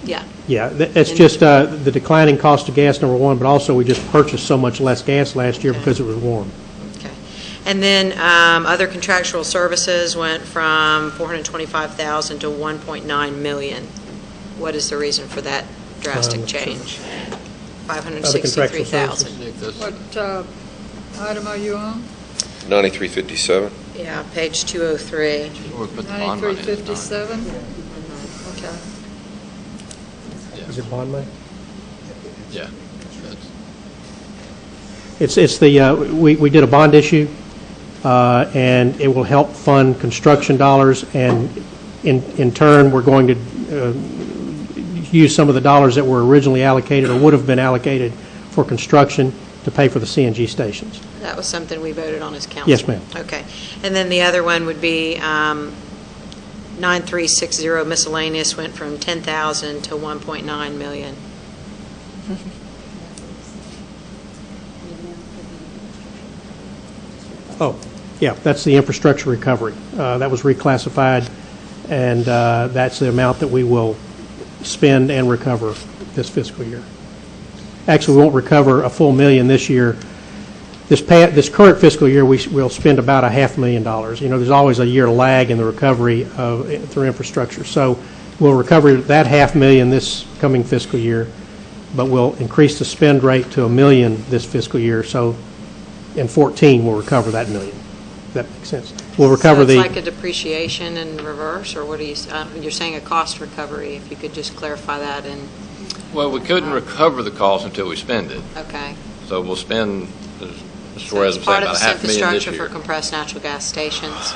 Yeah. Yeah, it's just the declining cost of gas, number one, but also we just purchased so much less gas last year because it was warm. Okay. And then other contractual services went from $425,000 to $1.9 million. What is the reason for that drastic change? $563,000. What item are you on? 9357. Yeah, page 203. 9357? Okay. Is it bond money? Yeah. It's we did a bond issue, and it will help fund construction dollars, and in turn, we're going to use some of the dollars that were originally allocated or would have been allocated for construction to pay for the CNG stations. That was something we voted on as council? Yes, ma'am. Okay. And then the other one would be 9360 miscellaneous went from 10,000 to 1.9 million. Oh, yeah, that's the infrastructure recovery. That was reclassified, and that's the amount that we will spend and recover this fiscal year. Actually, we won't recover a full million this year. This current fiscal year, we'll spend about $500,000. You know, there's always a year lag in the recovery through infrastructure. So we'll recover that $500,000 this coming fiscal year, but we'll increase the spend rate to $1 million this fiscal year. So in 14, we'll recover that $1 million. If that makes sense. We'll recover so it's like a depreciation in reverse, or what are you? You're saying a cost recovery. If you could just clarify that. Well, we couldn't recover the cost until we spend it. Okay. So we'll spend, as Mr. So Suarez it's was saying, part of about this $500,000 this infrastructure year. for compressed natural gas stations.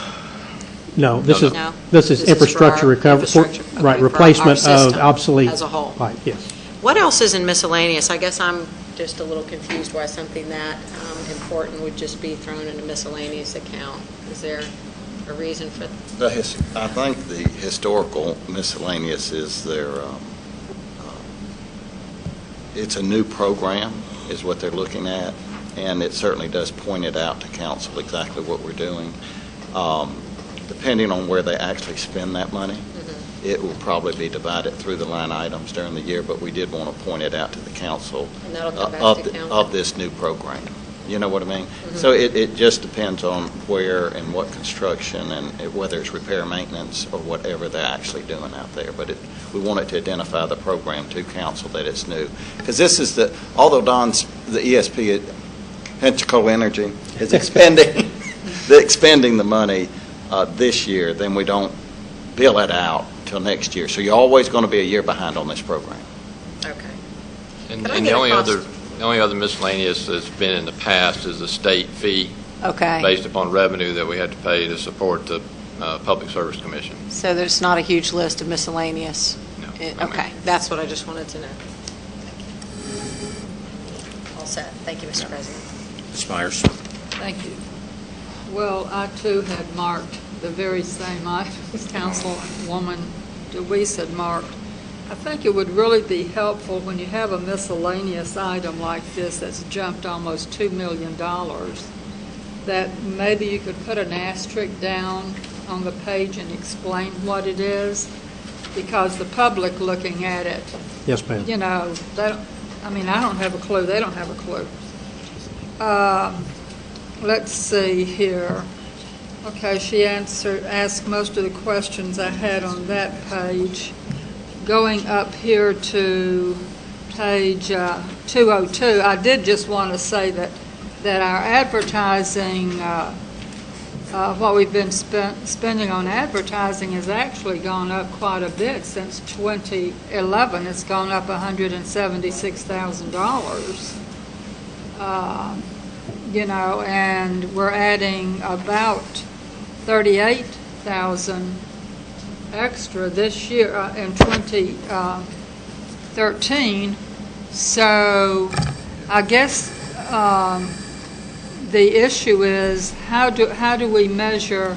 No, this is No? this is infrastructure for our recovery. infrastructure, okay, Right, for our replacement of system obsolete. as a whole. Right, yes. What else is in miscellaneous? I guess I'm just a little confused why something that important would just be thrown in a miscellaneous account. a reason for? I think the historical miscellaneous is it's a new program, is what they're looking at, and it certainly does point it out to council exactly what we're doing. Depending on where they actually spend that money, it will probably be divided through the line items during the year, but we did want to point it out to the council, And that'll come back to council? of this new program. You know what I mean? So it just depends on where and what construction and whether it's repair, maintenance, or whatever they're actually doing out there. But we wanted to identify the program to council that it's new. Because this is although the ESP at Pensacola Energy is expending the money this year, then we don't bill it out till next year. So you're always going to be a year behind on this program. Okay. And Can I and get the a only cost? the only other miscellaneous that's been in the past is the state fee Okay. based upon revenue that we had to pay to support the Public Service Commission. So there's not a huge list of miscellaneous? No. Okay. That's what I just wanted to know. All set. Thank you, Mr. President. Ms. Myers? Thank you. Well, I too had marked the very same items Councilwoman DeWeese had marked. I think it would really be helpful when you have a miscellaneous item like this that's jumped almost $2 million, that maybe you could put an asterisk down on the page and explain what it is, because the public looking at it, Yes, ma'am. you know, I don't have a clue. They don't have a clue. Let's see here. Okay, she asked most of the questions I had on that page. Going up here to page 202, I did just want to say that our advertising, what we've been spending on advertising has actually gone up quite a bit since 2011. It's gone up $176,000. And we're adding about 38,000 extra this year in 2013. So I guess the issue is how do we measure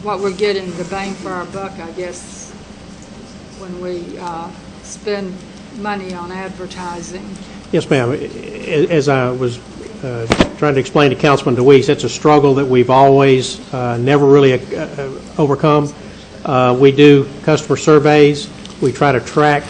what we're getting, the bang for our buck, I guess, when we spend money on advertising. Yes, ma'am. As I was trying to explain to Councilman DeWeese, it's a struggle that we've always never really overcome. We do customer surveys. We try to track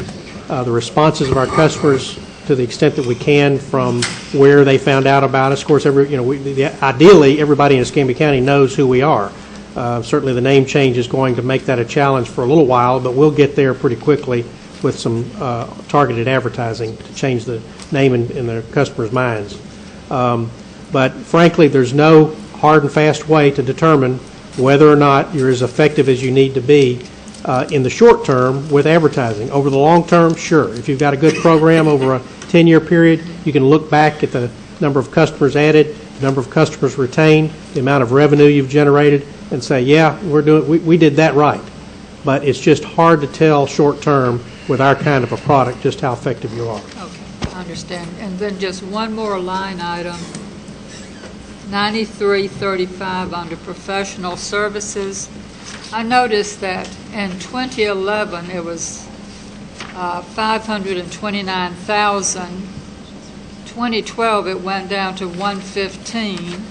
the responses of our customers to the extent that we can from where they found out about us. Of course, ideally, everybody in Escambia County knows who we are. Certainly, the name change is going to make that a challenge for a little while, but we'll get there pretty quickly with some targeted advertising to change the name in the customers' minds. But frankly, there's no hard and fast way to determine whether or not you're as effective as you need to be in the short term with advertising. Over the long term, sure. If you've got a good program over a 10-year period, you can look back at the number of customers added, the number of customers retained, the amount of revenue you've generated, and say, yeah, we did that right. But it's just hard to tell short term with our kind of a product just how effective you are. Okay, I understand. And then just one more line item, 9335 under professional services. I noticed that in 2011 it was 529,000. 2012 it went down to 115,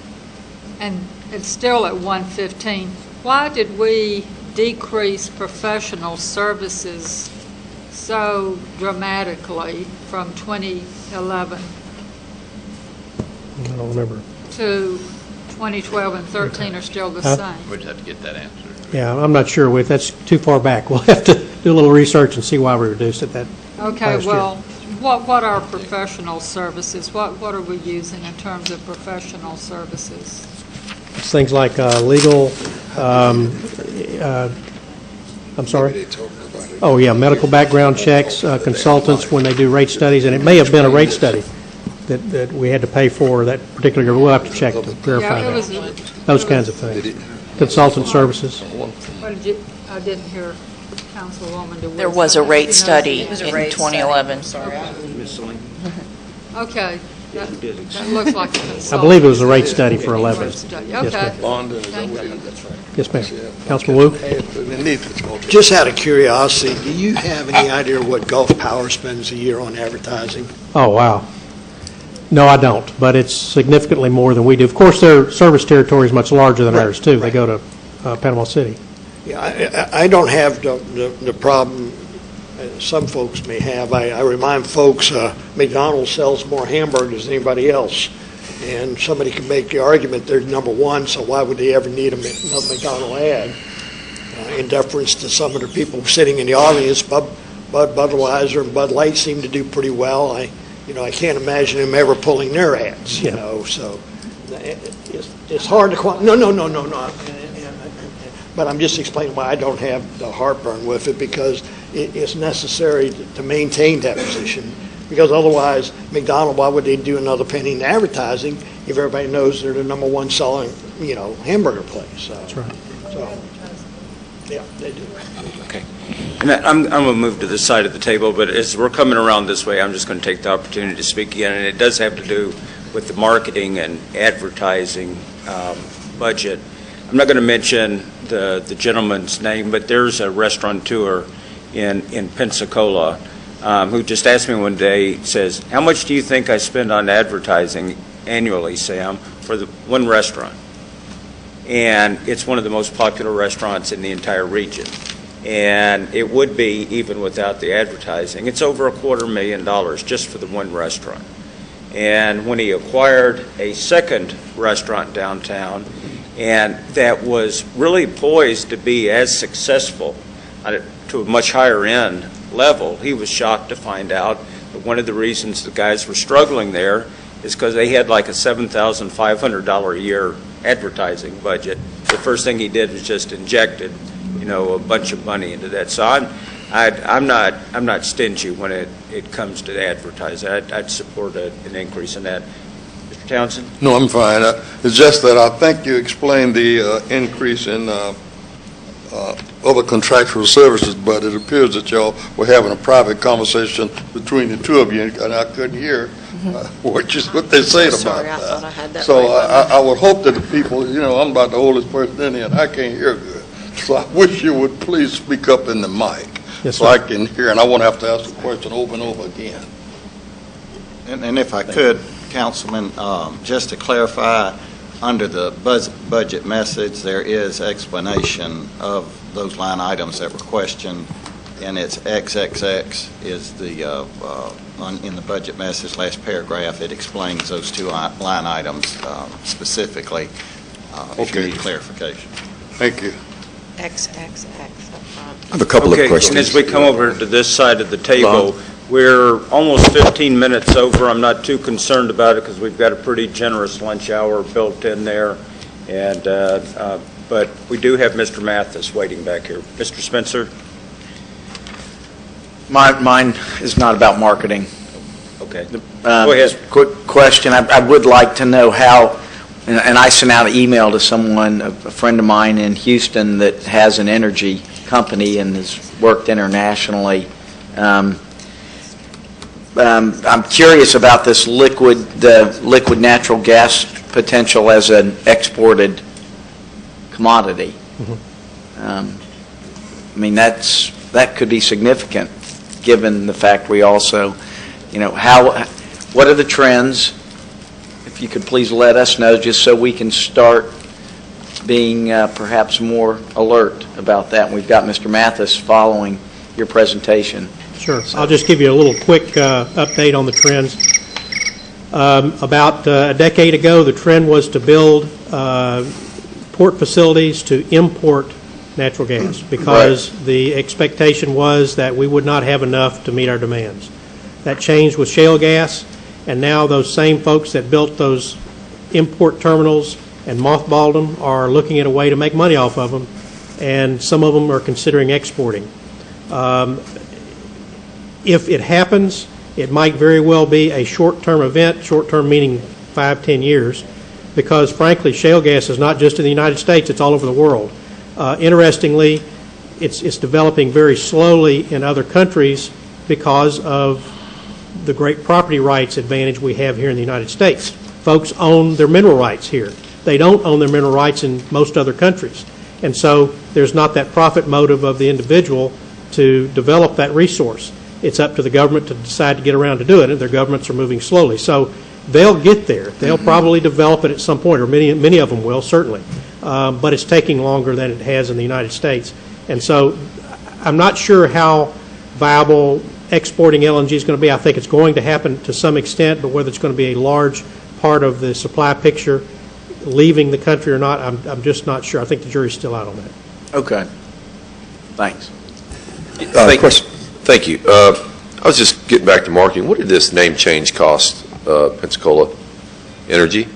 and it's still at 115. Why did we decrease professional services so dramatically from 2011 I don't remember. to 2012 and 13 are still the same? We'd have to get that answer. Yeah, I'm not sure. That's too far back. We'll have to do a little research and see why we reduced it that Okay, last year. well, what are professional services? What are we using in terms of professional services? It's things like legal, I'm sorry? Oh, yeah, medical background checks, consultants when they do rate studies, and it may have been a rate study that we had to pay for that particular year. We'll have to check to verify Yeah, it was. that. Those kinds of things. Consultant services. What did you? I didn't hear Councilwoman DeWitt. There was a rate study in rate 2011. Okay. That looks like a consultant. I believe it was a rate study for 11. Okay. Yes, ma'am. London, is that Thank what you. it is? Yes, ma'am. Councilman Wu? Just out of curiosity, do you have any idea what Gulf Power spends a year on advertising? Oh, wow. No, I don't, but it's significantly more than we do. Of course, their service territory is much larger than ours, too. They go to Panama City. Yeah, I don't have the problem some folks may have. I remind folks, McDonald's sells more hamburgers than anybody else. And somebody can make the argument they're number one, so why would they ever need another McDonald's ad? In deference to some of the people sitting in the audience, Budweiser and Bud Light seem to do pretty well. I can't imagine them ever pulling their ads, so it's hard to no. But I'm just explaining why I don't have the heartburn with it, because it's necessary to maintain that position. Because otherwise, McDonald's, why would they do another penny in advertising if everybody knows they're the number one selling, hamburger place? So, That's right. Yeah, they do. Okay. And I'm going to move to this side of the table, but as we're coming around this way, I'm just going to take the opportunity to speak again, and it does have to do with the marketing and advertising budget. I'm not going to mention the gentleman's name, but there's a restaurateur in Pensacola who just asked me one day, says, how much do you think I spend on advertising annually, Sam, for the one restaurant? And it's one of the most popular restaurants in the entire region. And it would be, even without the advertising, it's over $250,000 just for the one restaurant. And when he acquired a second restaurant downtown, and that was really poised to be as successful to a much higher end level, he was shocked to find out that one of the reasons the guys were struggling there is because they had like a $7,500 a year advertising budget. The first thing he did was just injected, a bunch of money into that. So I'm not stingy when it comes to advertising. I'd support an increase in that. Mr. Townsend? No, I'm fine. It's just that I think you explained the increase in other contractual services, but it appears that y'all were having a private conversation between the two of you, and I couldn't hear what they said about Sorry, that. I thought I had that So right. I would hope that the people, I'm about the oldest person in here, and I can't hear good. So I wish you would please speak up in the mic Yes, so sir. I can hear, and I won't have to ask the question over and over again. And if I could, Councilman, just to clarify, under the budget message, there is explanation of those line items that were questioned, and it's XXX is the, in the budget message, last paragraph, it explains those two line items specifically, if you Okay. need clarification. Thank you. XXX up front. I have a couple Okay, of questions. and as we come over to this side of the table, we're almost 15 minutes over. I'm not too concerned about it because we've got a pretty generous lunch hour built in there. And but we do have Mr. Mathis waiting back here. Mr. Spencer? Mine is not about marketing. Okay. Go ahead. Quick question. I would like to know how, and I sent out an email to someone, a friend of mine in Houston that has an energy company and has worked internationally. I'm curious about this liquid natural gas potential as an exported commodity. I mean, that could be significant, given the fact we also, what are the trends? If you could please let us know, just so we can start being perhaps more alert about that. And we've got Mr. Mathis following your presentation. Sure. I'll just give you a little quick update on the trends. About a decade ago, the trend was to build port facilities to import natural gas because the expectation was that we would not have enough to meet our demands. That changed with shale gas, and now those same folks that built those import terminals and mothballed them are looking at a way to make money off of them, and some of them are considering exporting. If it happens, it might very well be a short-term event, short-term meaning 5-10 years, because frankly, shale gas is not just in the United States, it's all over the world. Interestingly, it's developing very slowly in other countries because of the great property rights advantage we have here in the United States. Folks own their mineral rights here. They don't own their mineral rights in most other countries. And so there's not that profit motive of the individual to develop that resource. It's up to the government to decide to get around to do it, and their governments are moving slowly. So they'll get there. They'll probably develop it at some point, or many of them will, certainly. But it's taking longer than it has in the United States. And so I'm not sure how viable exporting LNG is going to be. I think it's going to happen to some extent, but whether it's going to be a large part of the supply picture leaving the country or not, I'm just not sure. I think the jury's still out on that. Okay. Thanks. Thank you. I was just getting back to marketing. What did this name change cost Pensacola Energy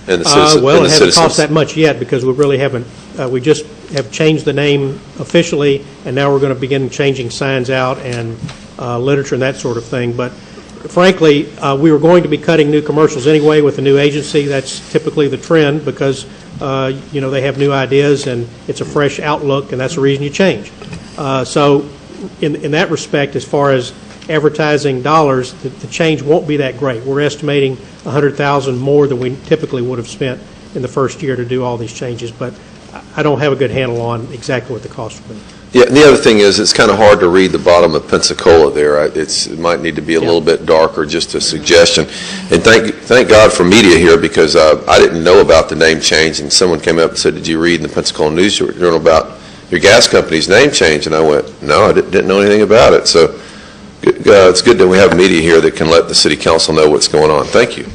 and the citizens? Well, it hasn't cost that much yet because we really haven't. We just have changed the name officially, and now we're going to begin changing signs out and literature and that sort of thing. But frankly, we were going to be cutting new commercials anyway with the new agency. That's typically the trend because they have new ideas and it's a fresh outlook, and that's the reason you change. So in that respect, as far as advertising dollars, the change won't be that great. We're estimating $100,000 more than we typically would have spent in the first year to do all these changes, but I don't have a good handle on exactly what the cost will be. Yeah, and the other thing is it's kind of hard to read the bottom of Pensacola there. It might need to be a little bit darker, just a suggestion. And thank God for media here, because I didn't know about the name change, and someone came up and said, "Did you read in the Pensacola News Journal about your gas company's name change?" And I went, "No, I didn't know anything about it." So it's good that we have media here that can let the city council know what's going on. Thank you.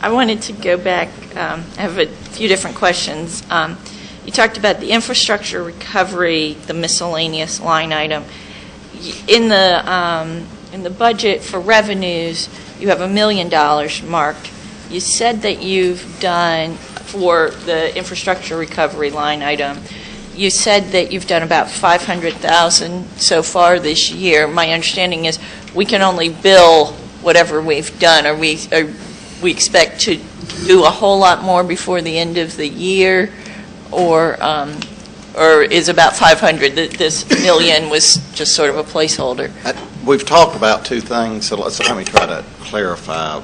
I wanted to go back. I have a few different questions. You talked about the infrastructure recovery, the miscellaneous line item. In the budget for revenues, you have $1 million marked. You said that you've done, for the infrastructure recovery line item, you said that you've done about $500,000 so far this year. My understanding is we can only bill whatever we've done. Are we expect to do a whole lot more before the end of the year, or is about 500? This $1 million was just sort of a placeholder. We've talked about two things, so let me try to clarify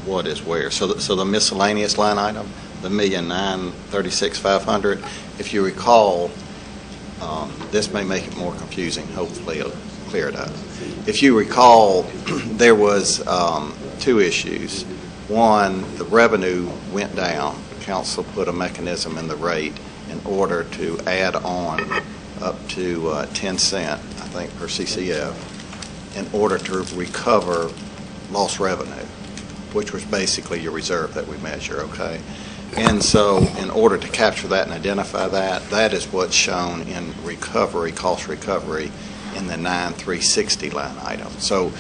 what is where. So the miscellaneous line item, the $1,936,500. If you recall, this may make it more confusing. Hopefully, it'll clear it up. If you recall, there was two issues. One, the revenue went down. Council put a mechanism in the rate in order to add on up to 10 cents, I think, per CCF, in order to recover lost revenue, which was basically your reserve that we measure, okay? And so in order to capture that and identify that, that is what's shown in recovery, cost recovery, in the 9,360 line item. So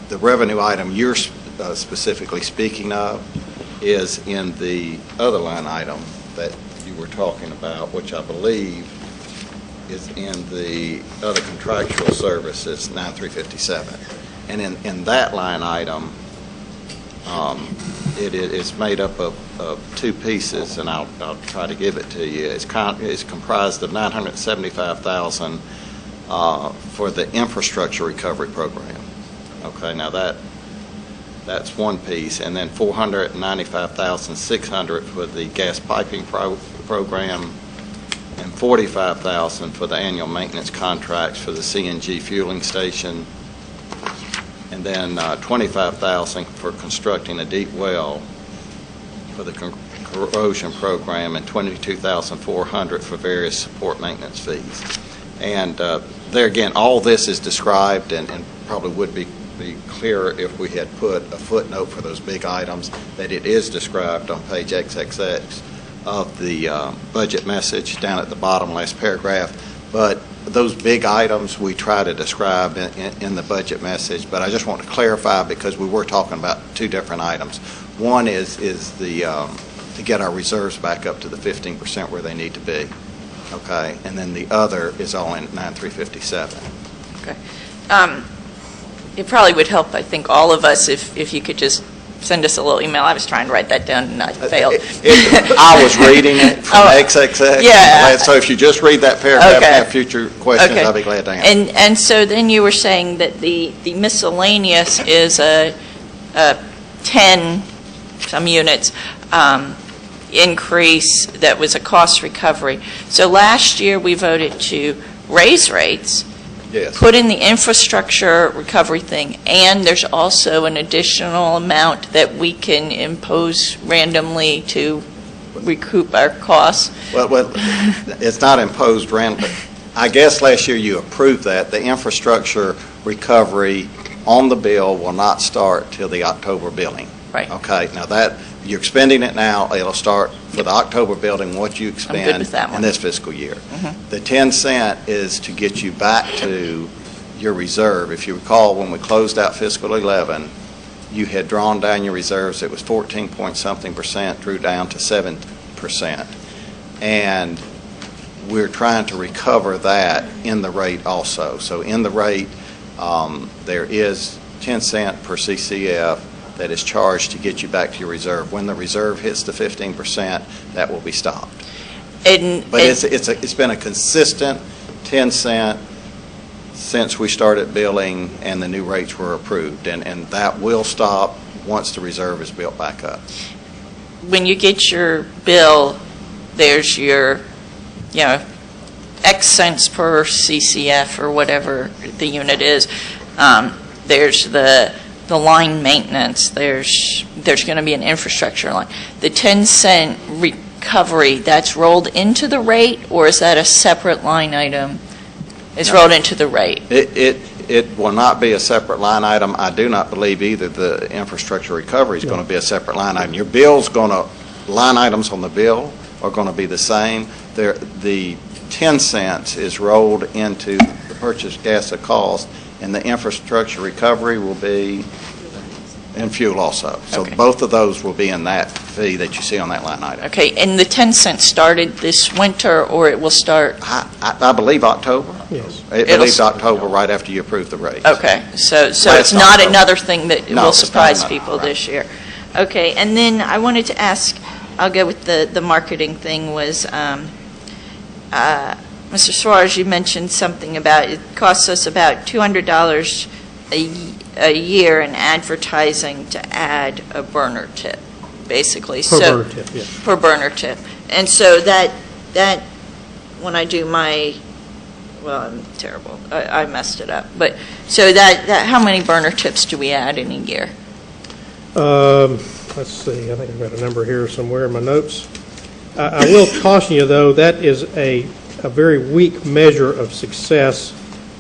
the revenue item you're specifically speaking of is in the other line item that you were talking about, which I believe is in the other contractual services, 9,357. And in that line item, it is made up of two pieces, and I'll try to give it to you. It's comprised of $975,000 for the infrastructure recovery program. Okay, now that's one piece, and then $495,600 for the gas piping program, and $45,000 for the annual maintenance contracts for the CNG fueling station, and then $25,000 for constructing a deep well for the corrosion program, and $22,400 for various support maintenance fees. And there again, all this is described, and probably would be clearer if we had put a footnote for those big items, that it is described on page XXX of the budget message down at the bottom, last paragraph. But those big items we try to describe in the budget message, but I just want to clarify because we were talking about two different items. One is the to get our reserves back up to the 15% where they need to be, okay? And then the other is all in 9,357. Okay. It probably would help, I think, all of us if you could just send us a little email. I was trying to write that down and I failed. I was reading it from XXX. Yeah. So if you just read that paragraph and Okay. have future questions, Okay. I'll be glad to answer. And so then you were saying that the miscellaneous is a 10, some units, increase that was a cost recovery. So last year, we voted to raise rates, Yes. put in the infrastructure recovery thing, and there's also an additional amount that we can impose randomly to recoup our costs. Well, it's not imposed random. I guess last year you approved that. The infrastructure recovery on the bill will not start till the October billing. Right. Okay, now that, you're expending it now, it'll start for the October billing, what you expend with that one. in this fiscal year. The 10 cent is to get you back to your reserve. If you recall, when we closed out fiscal 11, you had drawn down your reserves. It was 14-point-something%, drew down to 7%. And we're trying to recover that in the rate also. So in the rate, there is 10 cent per CCF that is charged to get you back to your reserve. When the reserve hits the 15%, that will be stopped. But it's been a consistent 10 cent since we started billing and the new rates were approved, and that will stop once the reserve is built back up. When you get your bill, there's your, X cents per CCF or whatever the unit is. There's the line maintenance. There's going to be an infrastructure line. The 10 cent recovery, that's rolled into the rate, or is that a separate line item? It's rolled into the rate. It will not be a separate line item. I do not believe either the infrastructure recovery is going to be a separate line item. Your bill's line items on the bill are going to be the same. The 10 cents is rolled into the purchase gas at cost, and the infrastructure recovery will be in fuel also. So Okay. both of those will be in that fee that you see on that line item. Okay, and the 10 cents started this winter, or it will start? I believe October. Yes. I believe October, right after you approve the rates. Okay, so it's Last not October. another thing that No, will it's not surprise another, people right. this year. Okay, and then I wanted to ask, I'll go with the marketing thing, was, Mr. Suarez, you mentioned something about, it costs us about $200 a year in advertising to add a burner tip, basically. Per burner tip, yes. Per burner tip. And so that when I do my, well, I'm terrible, I messed it up, but, so that how many burner tips do we add in a year? Let's see, I think I've got a number here somewhere in my notes. I will caution you, though, that is a very weak measure of success,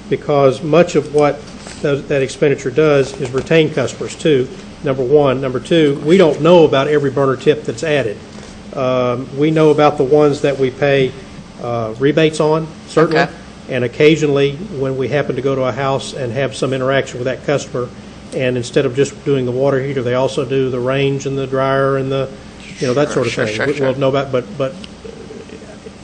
because much of what that expenditure does is retain customers, too, number one. Number two, we don't know about every burner tip that's added. We know about the ones that we pay rebates on, certainly, Okay. and occasionally when we happen to go to a house and have some interaction with that customer, and instead of just doing the water heater, they also do the range and the dryer and the, that sort of thing. We'll know about, but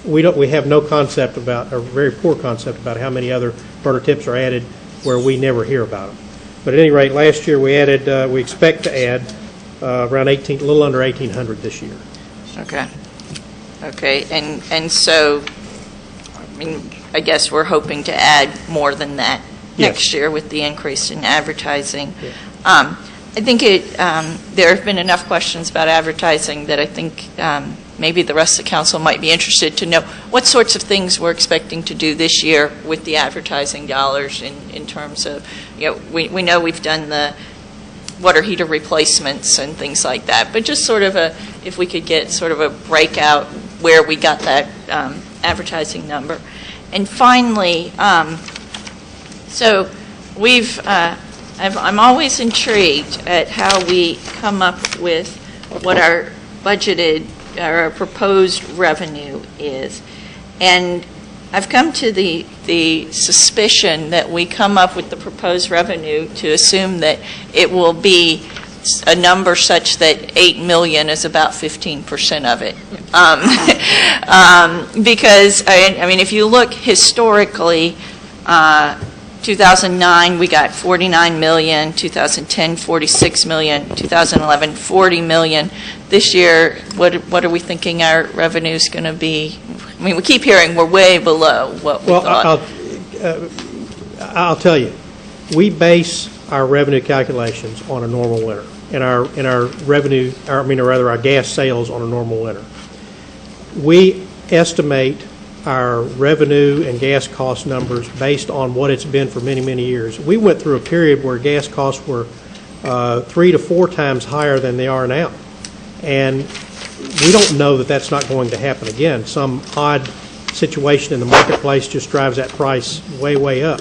we have no concept about, or very poor concept about how many other burner tips are added where we never hear about them. But at any rate, last year we expect to add around a little under 1,800 this year. Okay. Okay, and so, I guess we're hoping to add more than that next year with the increase in advertising. Yeah. I think there have been enough questions about advertising that I think maybe the rest of the council might be interested to know what sorts of things we're expecting to do this year with the advertising dollars in terms of, we know we've done the water heater replacements and things like that, but just sort of if we could get sort of a breakout where we got that advertising number. And finally, so I'm always intrigued at how we come up with what our budgeted or our proposed revenue is. And I've come to the suspicion that we come up with the proposed revenue to assume that it will be a number such that 8 million is about 15% of it. Because, if you look historically, 2009, we got 49 million, 2010, 46 million, 2011, 40 million. This year, what are we thinking our revenue's going to be? I mean, we keep hearing we're way below what we thought. I'll tell you, we base our revenue calculations on a normal winter, and our revenue, our gas sales on a normal winter. We estimate our revenue and gas cost numbers based on what it's been for many, many years. We went through a period where gas costs were 3 to 4 times higher than they are now. And we don't know that that's not going to happen again. Some odd situation in the marketplace just drives that price way, way up.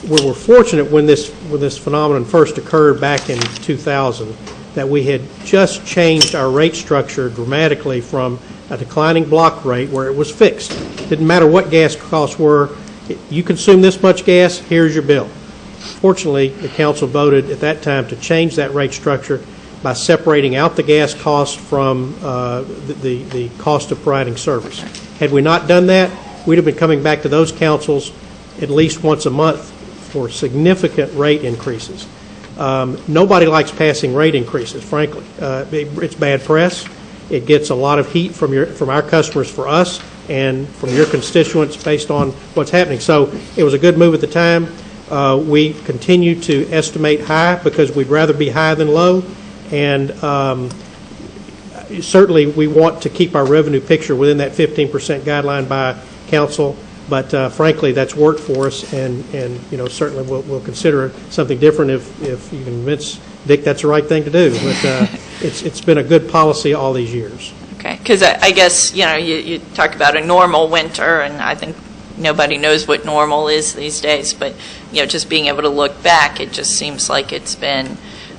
We were fortunate when this phenomenon first occurred back in 2000 that we had just changed our rate structure dramatically from a declining block rate where it was fixed. Didn't matter what gas costs were. You consume this much gas, here's your bill. Fortunately, the council voted at that time to change that rate structure by separating out the gas cost from the cost of providing service. Had we not done that, we'd have been coming back to those councils at least once a month for significant rate increases. Nobody likes passing rate increases, frankly. It's bad press. It gets a lot of heat from our customers for us and from your constituents based on what's happening. So it was a good move at the time. We continue to estimate high because we'd rather be high than low. And certainly we want to keep our revenue picture within that 15% guideline by council. But frankly, that's worked for us, and certainly we'll consider something different if you convince Dick that's the right thing to do. But it's been a good policy all these years. Okay, because I guess you talk about a normal winter, and I think nobody knows what normal is these days. But just being able to look back, it just seems like it's been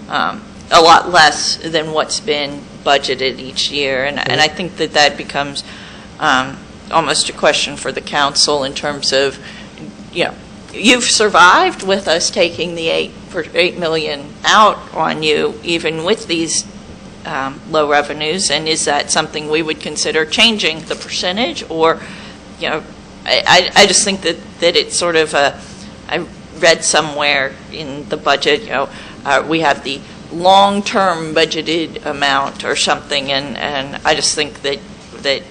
a lot less than what's been budgeted each year, and I think that becomes almost a question for the council in terms of, you've survived with us taking the $8 million out on you, even with these low revenues, and is that something we would consider changing the percentage, or, I just think that it's sort of I read somewhere in the budget, we have the long-term budgeted amount or something, and I just think that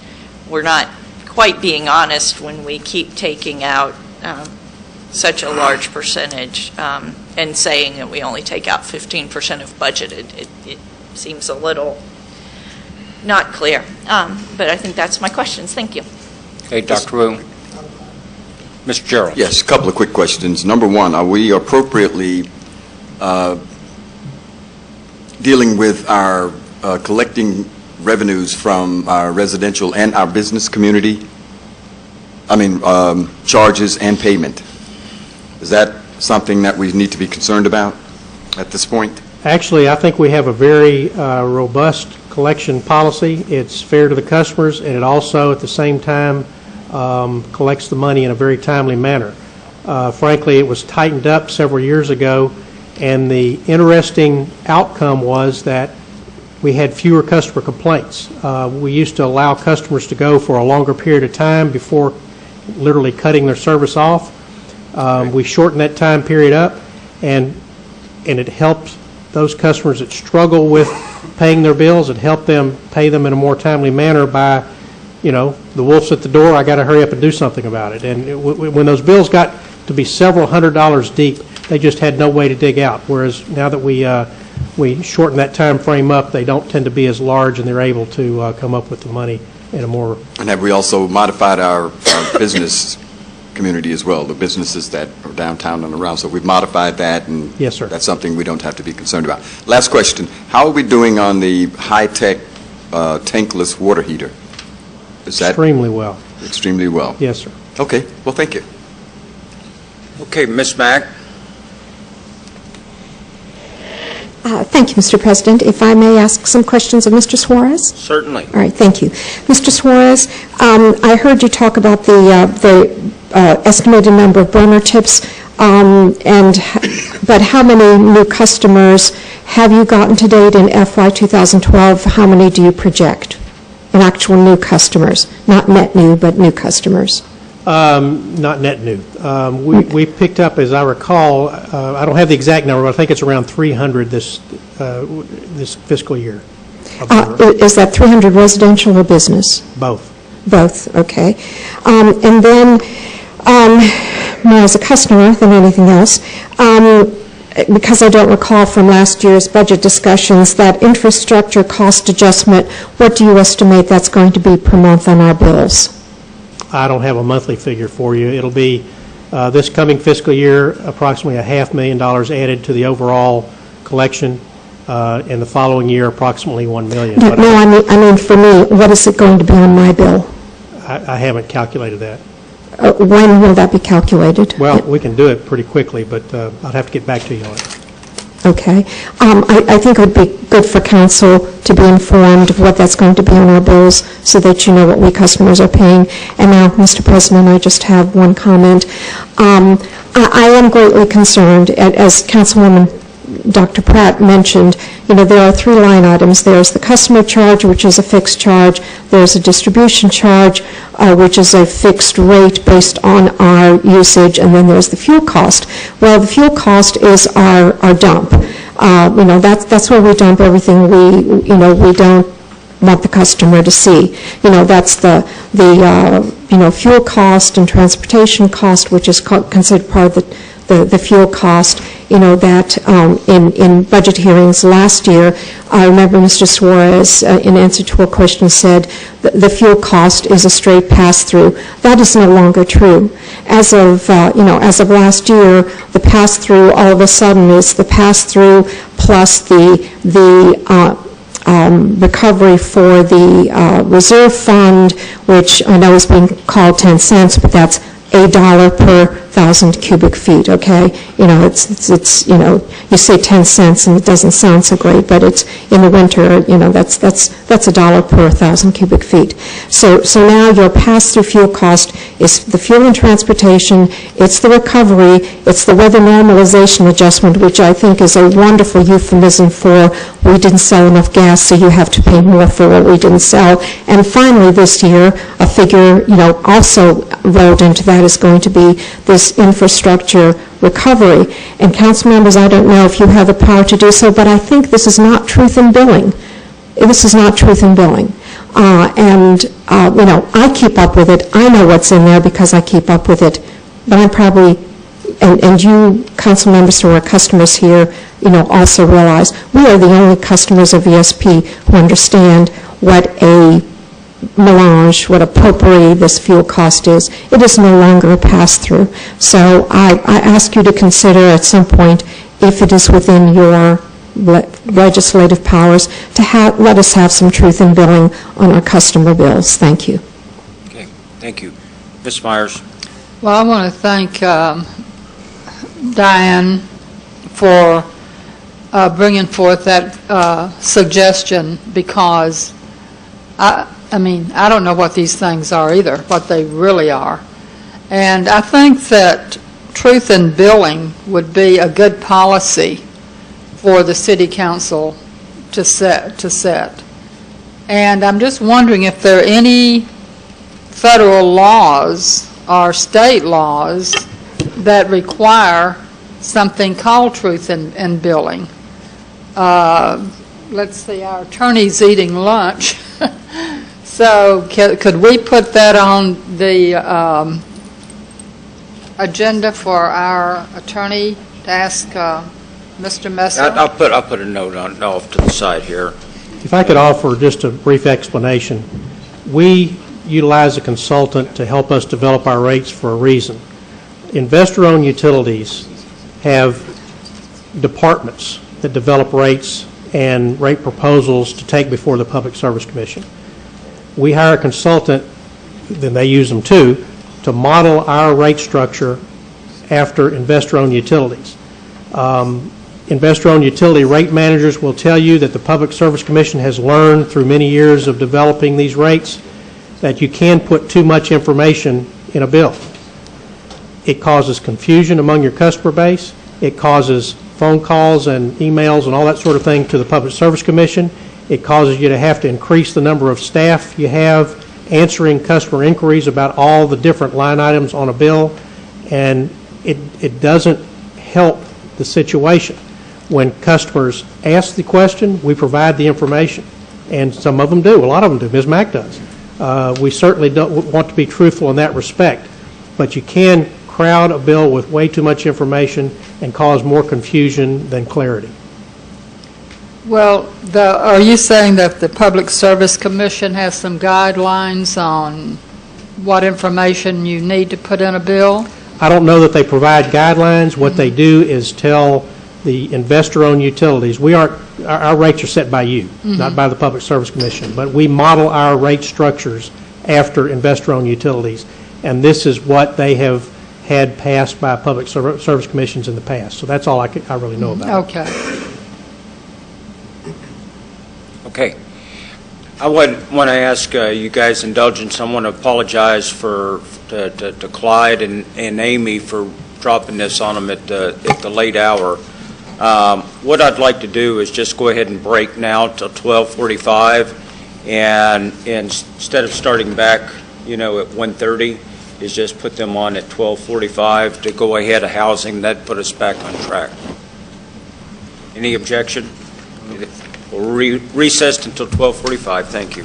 we're not quite being honest when we keep taking out such a large percentage and saying that we only take out 15% of budgeted. It seems a little not clear. But I think that's my questions. Thank you. Hey, Dr. Wu. Mr. Gerald. Yes, a couple of quick questions. Number one, are we appropriately dealing with our collecting revenues from our residential and our business community? Charges and payment. Is that something that we need to be concerned about at this point? Actually, I think we have a very robust collection policy. It's fair to the customers, and it also, at the same time, collects the money in a very timely manner. Frankly, it was tightened up several years ago, and the interesting outcome was that we had fewer customer complaints. We used to allow customers to go for a longer period of time before literally cutting their service off. We shortened that time period up, and it helped those customers that struggle with paying their bills. It helped them pay them in a more timely manner by, the wolf's at the door, I got to hurry up and do something about it. And when those bills got to be several $100s deep, they just had no way to dig out. Whereas now that we shorten that time frame up, they don't tend to be as large, and they're able to come up with the money in a more... And have we also modified our business community as well, the businesses that are downtown and around? So we've modified that, and yes, sir. That's something we don't have to be concerned about. Last question, how are we doing on the high-tech tankless water heater? Is that extremely well? Extremely well. Yes, sir. Okay, well, thank you. Okay, Ms. Mack. Thank you, Mr. President. If I may ask some questions of Mr. Suarez? Certainly. All right, thank you. Mr. Suarez, I heard you talk about the estimated number of burner tips, but how many new customers have you gotten to date in FY 2012? How many do you project in actual new customers? Not net new, but new customers. Not net new. We picked up, as I recall, I don't have the exact number, but I think it's around 300 this fiscal year. Is that 300 residential or business? Both. Both, okay. And then, more as a customer than anything else, because I don't recall from last year's budget discussions, that infrastructure cost adjustment, what do you estimate that's going to be per month on our bills? I don't have a monthly figure for you. It'll be this coming fiscal year, approximately $500,000 added to the overall collection. In the following year, approximately $1 million. No, I mean for me, what is it going to be on my bill? I haven't calculated that. When will that be calculated? Well, we can do it pretty quickly, but I'd have to get back to you on it. Okay. I think it would be good for council to be informed of what that's going to be on our bills so that you know what we customers are paying. And now, Mr. President, I just have one comment. I am greatly concerned, as Councilwoman Dr. Pratt mentioned, there are 3 line items. There's the customer charge, which is a fixed charge. There's a distribution charge, which is a fixed rate based on our usage, and then there's the fuel cost. Well, the fuel cost is our dump. That's where we dump everything we don't want the customer to see. That's the fuel cost and transportation cost, which is considered part of the fuel cost. That in budget hearings last year, I remember Mr. Suarez, in answer to a question, said the fuel cost is a straight pass-through. That is no longer true. As of last year, the pass-through all of a sudden is the pass-through plus the recovery for the reserve fund, which I know is being called 10 cents, but that's $1 per 1,000 cubic feet, okay? It's you say 10 cents and it doesn't sound so great, but it's in the winter, that's $1 per 1,000 cubic feet. So now your pass-through fuel cost is the fuel and transportation, it's the recovery, it's the weather normalization adjustment, which I think is a wonderful euphemism for we didn't sell enough gas, so you have to pay more for what we didn't sell. And finally, this year, a figure, also rolled into that is going to be this infrastructure recovery. And council members, I don't know if you have the power to do so, but I think this is not truth in billing. This is not truth in billing. I keep up with it. I know what's in there because I keep up with it. But I'm probably, and you council members who are customers here, also realize we are the only customers of ESP who understand what a melange, what a potpourri this fuel cost is. It is no longer a pass-through. So I ask you to consider at some point, if it is within your legislative powers, to let us have some truth in billing on our customer bills. Thank you. Okay, thank you. Ms. Myers. Well, I want to thank Diane for bringing forth that suggestion, because I don't know what these things are either, what they really are. And I think that truth in billing would be a good policy for the city council to set. And I'm just wondering if there are any federal laws or state laws that require something called truth in billing. Let's see, our attorney's eating lunch. So could we put that on the agenda for our attorney to ask Mr. Messer? I'll put a note on off to the side here. If I could offer just a brief explanation. We utilize a consultant to help us develop our rates for a reason. Investor-owned utilities have departments that develop rates and rate proposals to take before the Public Service Commission. We hire a consultant, then they use them too, to model our rate structure after investor-owned utilities. Investor-owned utility rate managers will tell you that the Public Service Commission has learned through many years of developing these rates that you can put too much information in a bill. It causes confusion among your customer base. It causes phone calls and emails and all that sort of thing to the Public Service Commission. It causes you to have to increase the number of staff you have answering customer inquiries about all the different line items on a bill, and it doesn't help the situation. When customers ask the question, we provide the information, and some of them do, a lot of them do, Ms. Mack does. We certainly don't want to be truthful in that respect, but you can crowd a bill with way too much information and cause more confusion than clarity. Well, are you saying that the Public Service Commission has some guidelines on what information you need to put in a bill? I don't know that they provide guidelines. What they do is tell the investor-owned utilities, our rates are set by you, not by the Public Service Commission, but we model our rate structures after investor-owned utilities, and this is what they have had passed by Public Service Commissions in the past. So that's all I really know about. Okay. Okay. I want to ask you guys indulgence. I want to apologize to Clyde and Amy for dropping this on them at the late hour. What I'd like to do is just go ahead and break now till 12:45, and instead of starting back, at 1:30, is just put them on at 12:45 to go ahead of housing. That put us back on track. Any objection? We'll recess until 12:45. Thank you.